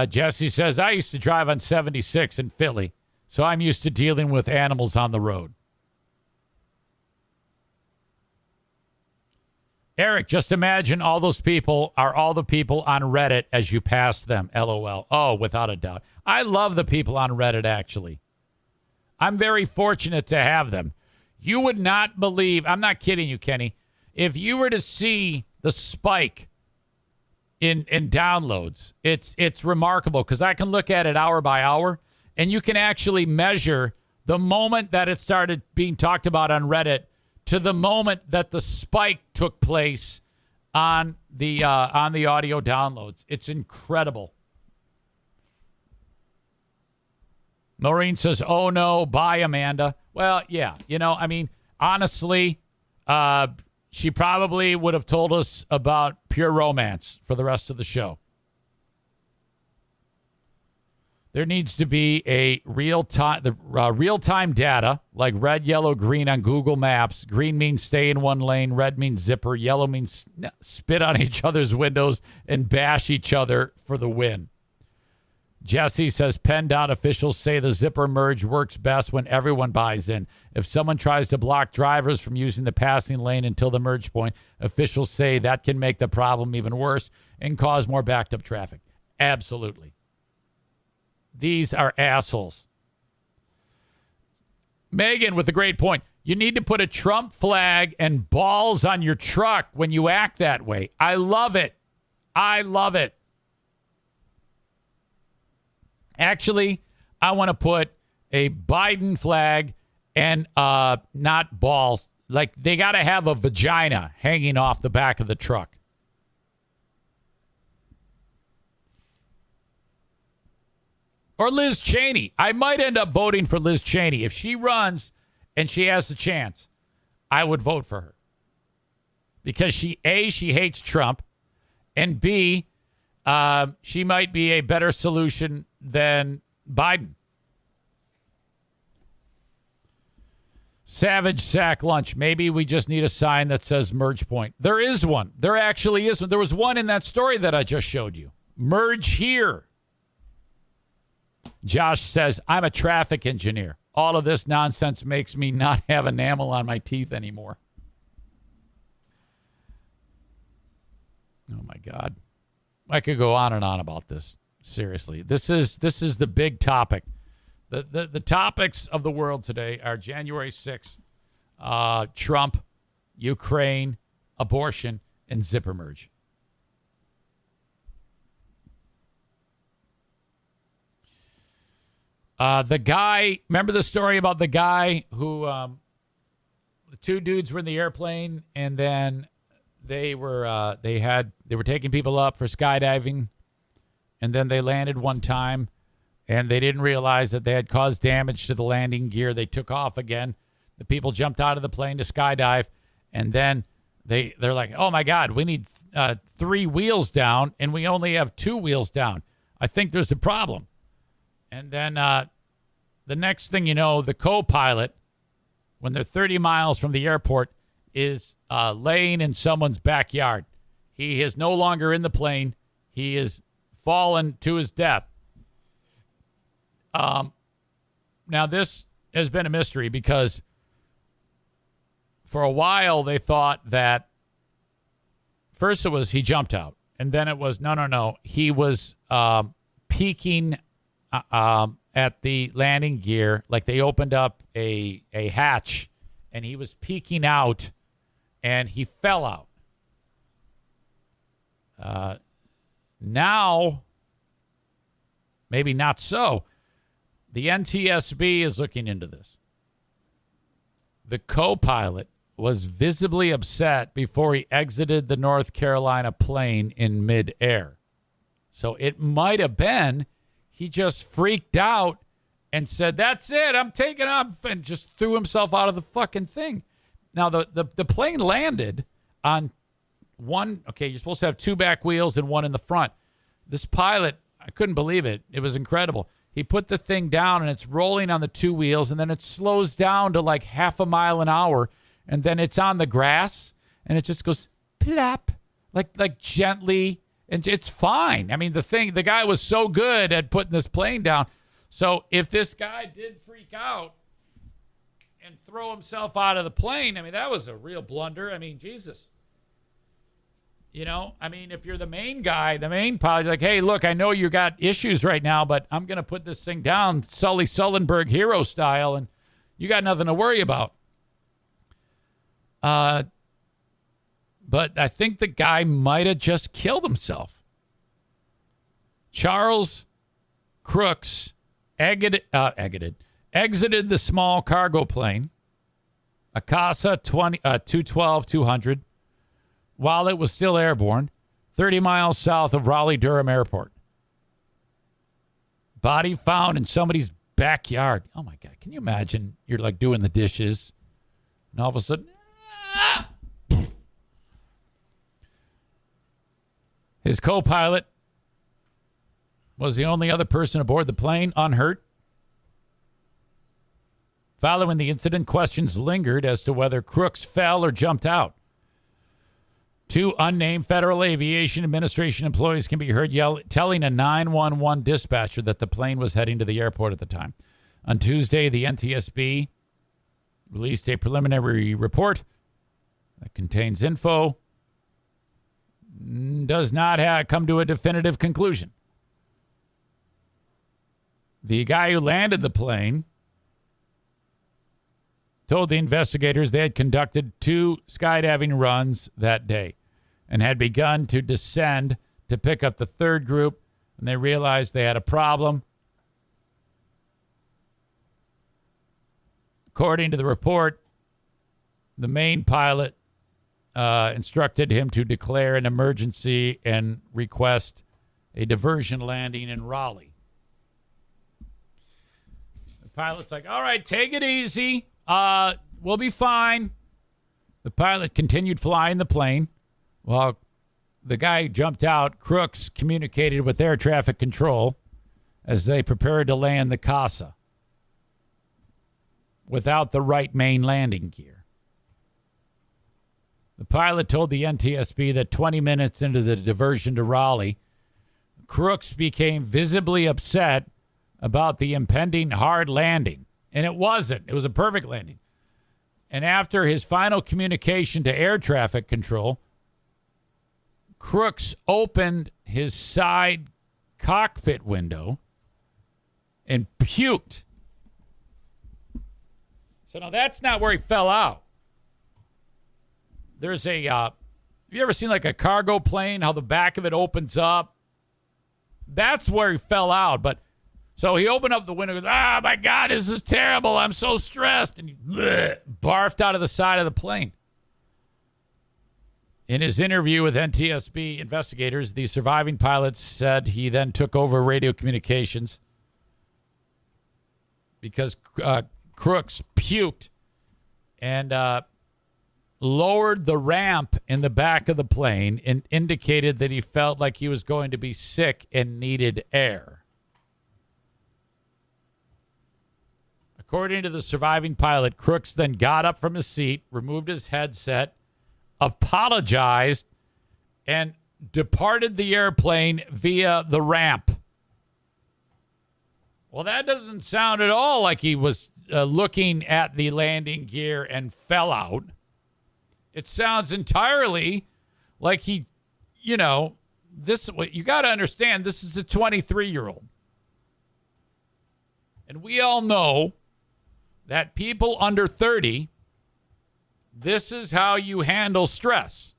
Jesse says, I used to drive on 76 in Philly, so I'm used to dealing with animals on the road. Eric, just imagine all those people are all the people on Reddit as you pass them. LOL. Oh, without a doubt. I love the people on Reddit, actually. I'm very fortunate to have them. You would not believe, I'm not kidding you, Kenny, if you were to see the spike in downloads, it's remarkable because I can look at it hour by hour, and you can actually measure the moment that it started being talked about on Reddit to the moment that the spike took place on the audio downloads. It's incredible. Maureen says, oh, no, bye, Amanda. Well, yeah, honestly, she probably would have told us about Pure Romance for the rest of the show. There needs to be a real-time data, like red, yellow, green on Google Maps. Green means stay in one lane. Red means zipper. Yellow means spit on each other's windows and bash each other for the win. Jesse says, PennDOT officials say the zipper merge works best when everyone buys in. If someone tries to block drivers from using the passing lane until the merge point, officials say that can make the problem even worse and cause more backed up traffic. Absolutely. These are assholes. Megan with a great point. You need to put a Trump flag and balls on your truck when you act that way. I love it. I love it. Actually, I want to put a Biden flag and not balls. Like, they got to have a vagina hanging off the back of the truck. Or Liz Cheney. I might end up voting for Liz Cheney. If she runs and she has the chance, I would vote for her. Because she hates Trump, and B, she might be a better solution than Biden. Savage Sack Lunch. Maybe we just need a sign that says merge point. There is one. There actually is one. There was one in that story that I just showed you. Merge here. Josh says, I'm a traffic engineer. All of this nonsense makes me not have enamel on my teeth anymore. Oh, my God. I could go on and on about this. Seriously. This is the big topic. The topics of the world today are January 6th, Trump, Ukraine, abortion, and zipper merge. The guy, remember the story about the guy who, the two dudes were in the airplane, and then they were taking people up for skydiving, and then they landed one time, and they didn't realize that they had caused damage to the landing gear. They took off again. The people jumped out of the plane to skydive, and then they're like, oh my God, we need 3 wheels down, and we only have 2 wheels down. I think there's a problem. And then the next thing you know, the co-pilot, when they're 30 miles from the airport, is laying in someone's backyard. He is no longer in the plane. He is fallen to his death. Now, this has been a mystery because for a while they thought that first it was he jumped out. And then it was, no. He was peeking at the landing gear, like they opened up a hatch, and he was peeking out, and he fell out. Now, maybe not so. The NTSB is looking into this. The co-pilot was visibly upset before he exited the North Carolina plane in midair. So it might have been he just freaked out and said, that's it, I'm taking off, and just threw himself out of the fucking thing. Now, the plane landed on one, okay, you're supposed to have 2 back wheels and 1 in the front. This pilot, I couldn't believe it. It was incredible. He put the thing down, and it's rolling on the 2 wheels, and then it slows down to like half a mile an hour, and then it's on the grass, and it just goes plop, like gently. And it's fine. I mean, the guy was so good at putting this plane down. So if this guy did freak out and throw himself out of the plane, I mean, that was a real blunder. I mean, Jesus. I mean, if you're the main guy, the main pilot, like, hey, look, I know you got issues right now, but I'm going to put this thing down Sully Sullenberg hero style, and you got nothing to worry about. But I think the guy might have just killed himself. Charles Crooks exited the small cargo plane, a Casa 212-200, while it was still airborne, 30 miles south of Raleigh-Durham Airport. Body found in somebody's backyard. Oh, my God. Can you imagine? You're like doing the dishes, and all of a sudden, his co-pilot was the only other person aboard the plane unhurt. Following the incident, questions lingered as to whether Crooks fell or jumped out. 2 unnamed Federal Aviation Administration employees can be heard telling a 911 dispatcher that the plane was heading to the airport at the time. On Tuesday, the NTSB released a preliminary report that contains info, does not come to a definitive conclusion. The guy who landed the plane told the investigators they had conducted 2 skydiving runs that day and had begun to descend to pick up the third group, and they realized they had a problem. According to the report, the main pilot instructed him to declare an emergency and request a diversion landing in Raleigh. The pilot's like, all right, take it easy. We'll be fine. The pilot continued flying the plane while the guy who jumped out, Crooks, communicated with air traffic control as they prepared to land the Casa without the right main landing gear. The pilot told the NTSB that 20 minutes into the diversion to Raleigh, Crooks became visibly upset about the impending hard landing. And it wasn't. It was a perfect landing. And after his final communication to air traffic control, Crooks opened his side cockpit window and puked. So now that's not where he fell out. There's a, have you ever seen like a cargo plane, how the back of it opens up? That's where he fell out. But so he opened up the window and goes, oh, my God, this is terrible. I'm so stressed. And he barfed out of the side of the plane. In his interview with NTSB investigators, the surviving pilot said he then took over radio communications because Crooks puked and lowered the ramp in the back of the plane and indicated that he felt like he was going to be sick and needed air. According to the surviving pilot, Crooks then got up from his seat, removed his headset, apologized, and departed the airplane via the ramp. Well, that doesn't sound at all like he was looking at the landing gear and fell out. It sounds entirely like he, you got to understand, this is a 23-year-old. And we all know that people under 30, this is how you handle stress.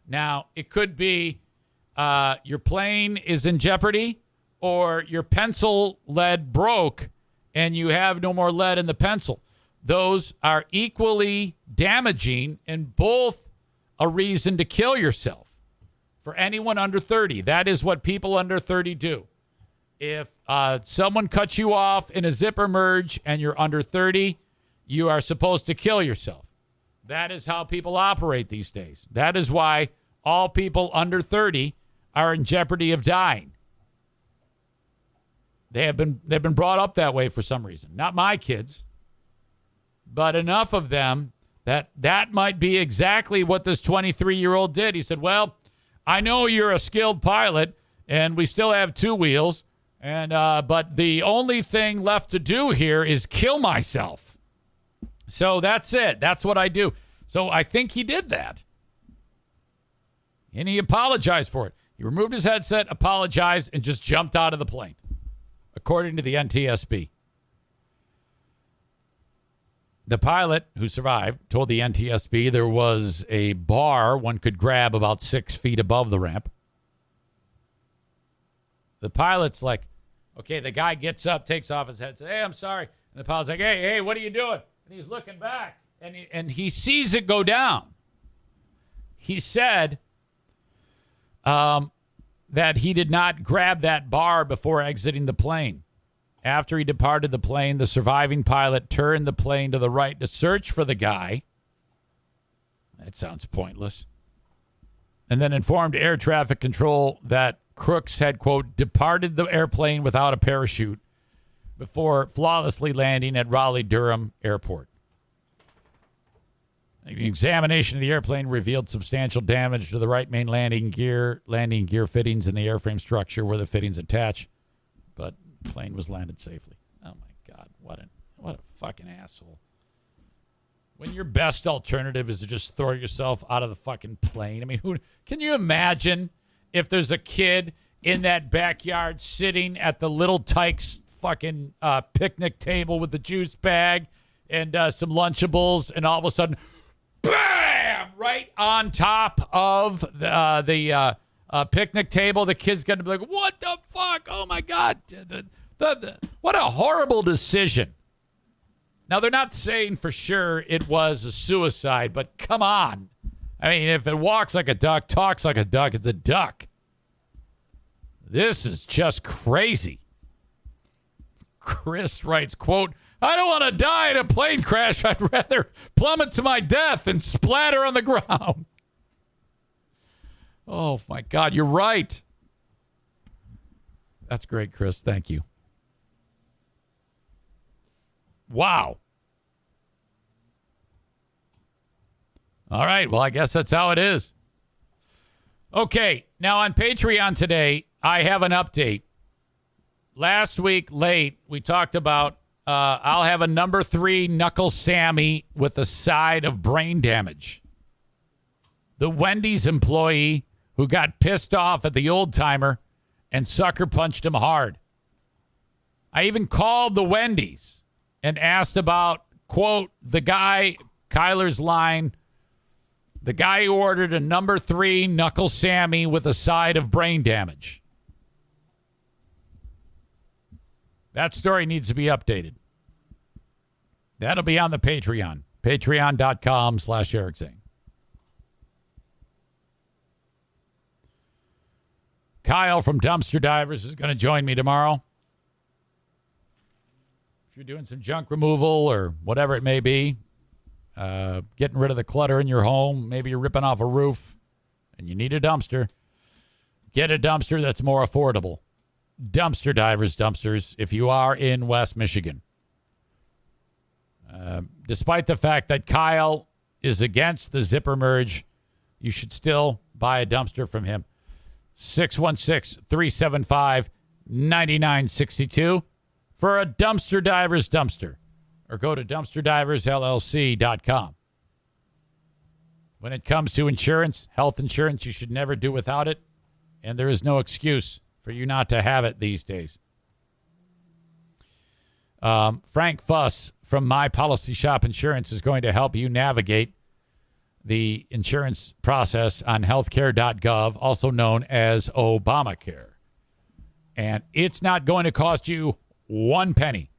Now, it could be your plane is in jeopardy or your pencil lead broke and you have no more lead in the pencil. Those are equally damaging and both a reason to kill yourself. For anyone under 30, that is what people under 30 do. If someone cuts you off in a zipper merge and you're under 30, you are supposed to kill yourself. That is how people operate these days. That is why all people under 30 are in jeopardy of dying. They've been brought up that way for some reason. Not my kids, but enough of them that might be exactly what this 23-year-old did. He said, well, I know you're a skilled pilot and we still have 2 wheels. And but the only thing left to do here is kill myself. So that's it. That's what I do. So I think he did that. And he apologized for it. He removed his headset, apologized, and just jumped out of the plane, according to the NTSB. The pilot who survived told the NTSB there was a bar one could grab about 6 feet above the ramp. The pilot's like, okay, the guy gets up, takes off his head, says, hey, I'm sorry. And the pilot's like, hey, what are you doing? And he's looking back, and he sees it go down. He said that he did not grab that bar before exiting the plane. After he departed the plane, the surviving pilot turned the plane to the right to search for the guy. That sounds pointless. And then informed air traffic control that Crooks had, quote, departed the airplane without a parachute before flawlessly landing at Raleigh-Durham Airport. The examination of the airplane revealed substantial damage to the right main landing gear fittings, and the airframe structure where the fittings attach. But the plane was landed safely. Oh, my God. What a fucking asshole. When your best alternative is to just throw yourself out of the fucking plane. I mean, can you imagine if there's a kid in that backyard sitting at the Little Tykes fucking picnic table with the juice bag and some Lunchables, and all of a sudden, bam, right on top of the picnic table. The kid's going to be like, what the fuck? Oh, my God. What a horrible decision. Now, they're not saying for sure it was a suicide, but come on. I mean, if it walks like a duck, talks like a duck, it's a duck. This is just crazy. Chris writes, quote, I don't want to die in a plane crash. I'd rather plummet to my death and splatter on the ground. Oh, my God, you're right. That's great, Chris. Thank you. Wow. All right. Well, I guess that's how it is. Okay. Now on Patreon today, I have an update. Last week late, we talked about I'll have a number 3 Knuckle Sammy with a side of brain damage. The Wendy's employee who got pissed off at the old timer and sucker punched him hard. I even called the Wendy's and asked about, quote, the guy, Kyler's line, the guy who ordered a number 3 Knuckle Sammy with a side of brain damage. That story needs to be updated. That'll be on the Patreon. Patreon.com/Eric Zane. Kyle from Dumpster Divers is going to join me tomorrow. If you're doing some junk removal or whatever it may be, getting rid of the clutter in your home, maybe you're ripping off a roof and you need a dumpster, get a dumpster that's more affordable. Dumpster Divers dumpsters if you are in West Michigan. Despite the fact that Kyle is against the zipper merge, you should still buy a dumpster from him. 616-375-9962 for a Dumpster Divers dumpster. Or go to dumpsterdiversllc.com. When it comes to insurance, health insurance, you should never do without it. And there is no excuse for you not to have it these days. Frank Fuss from My Policy Shop Insurance is going to help you navigate the insurance process on healthcare.gov, also known as Obamacare. And it's not going to cost you one penny.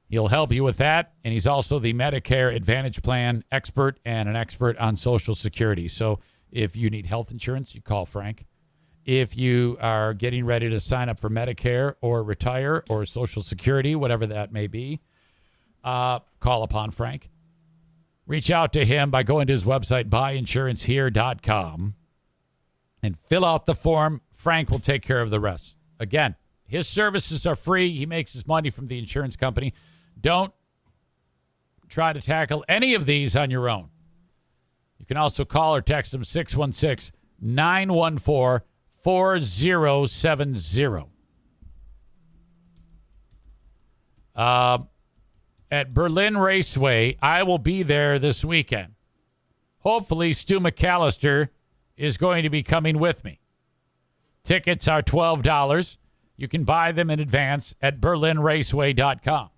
He'll help you with that, and he's also the Medicare Advantage Plan expert and an expert on Social Security. So if you need health insurance, you call Frank. If you are getting ready to sign up for Medicare or retire or Social Security, whatever that may be, call upon Frank. Reach out to him by going to his website, buyinsurancehere.com, and fill out the form. Frank will take care of the rest. Again, his services are free. He makes his money from the insurance company. Don't try to tackle any of these on your own. You can also call or text him 616-914-4070. At Berlin Raceway, I will be there this weekend. Hopefully, Stu McAllister is going to be coming with me. Tickets are $12. You can buy them in advance at berlinraceway.com.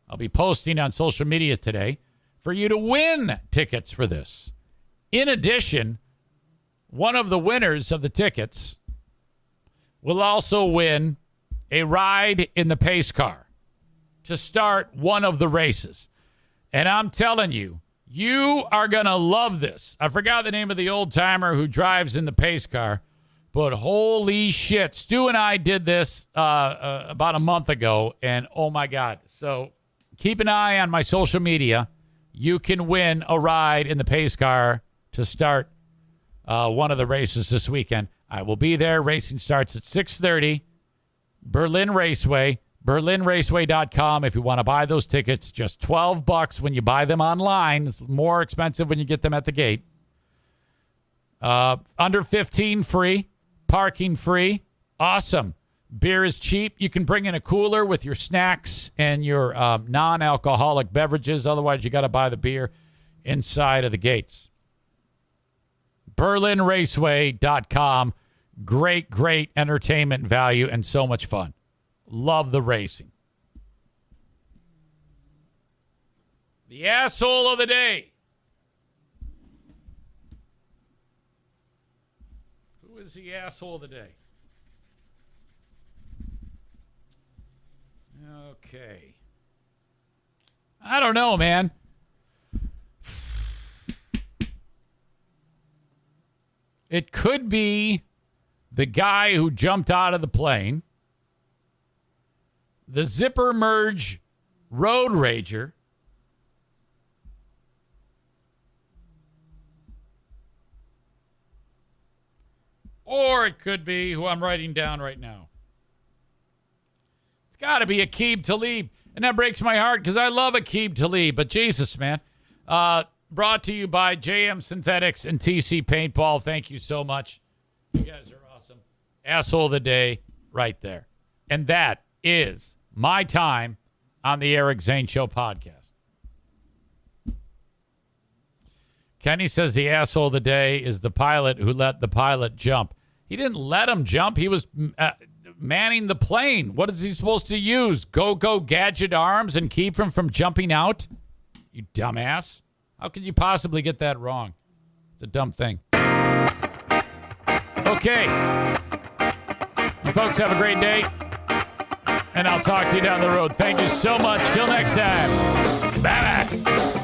I'll be posting on social media today for you to win tickets for this. In addition, one of the winners of the tickets will also win a ride in the pace car to start one of the races. And I'm telling you, you are going to love this. I forgot the name of the old timer who drives in the pace car, But holy shit, Stu and I did this about a month ago, and oh my God. So keep an eye on my social media. You can win a ride in the pace car to start one of the races this weekend. I will be there. Racing starts at 6:30. Berlin Raceway, berlinraceway.com. If you want to buy those tickets, just $12 when you buy them online. It's more expensive when you get them at the gate. Under 15 free, parking free. Awesome. Beer is cheap. You can bring in a cooler with your snacks and your non-alcoholic beverages. Otherwise, you got to buy the beer inside of the gates. berlinraceway.com. Great, great entertainment value and so much fun. Love the racing. The asshole of the day. Who is the asshole of the day? Okay. I don't know, man. It could be the guy who jumped out of the plane, the zipper merge road rager, or it could be who I'm writing down right now. It's got to be Aqib Talib, and that breaks my heart because I love Aqib Talib, but Jesus, man. Brought to you by JM Synthetics and TC Paintball. Thank you so much. You guys are awesome. Asshole of the day right there. And that is my time on the Eric Zane Show podcast. Kenny says the asshole of the day is the pilot who let the pilot jump. He didn't let him jump. He was manning the plane. What is he supposed to use? Go gadget arms and keep him from jumping out? You dumbass. How could you possibly get that wrong? It's a dumb thing. Okay. You folks have a great day. And I'll talk to you down the road. Thank you so much. Till next time. Bye-bye.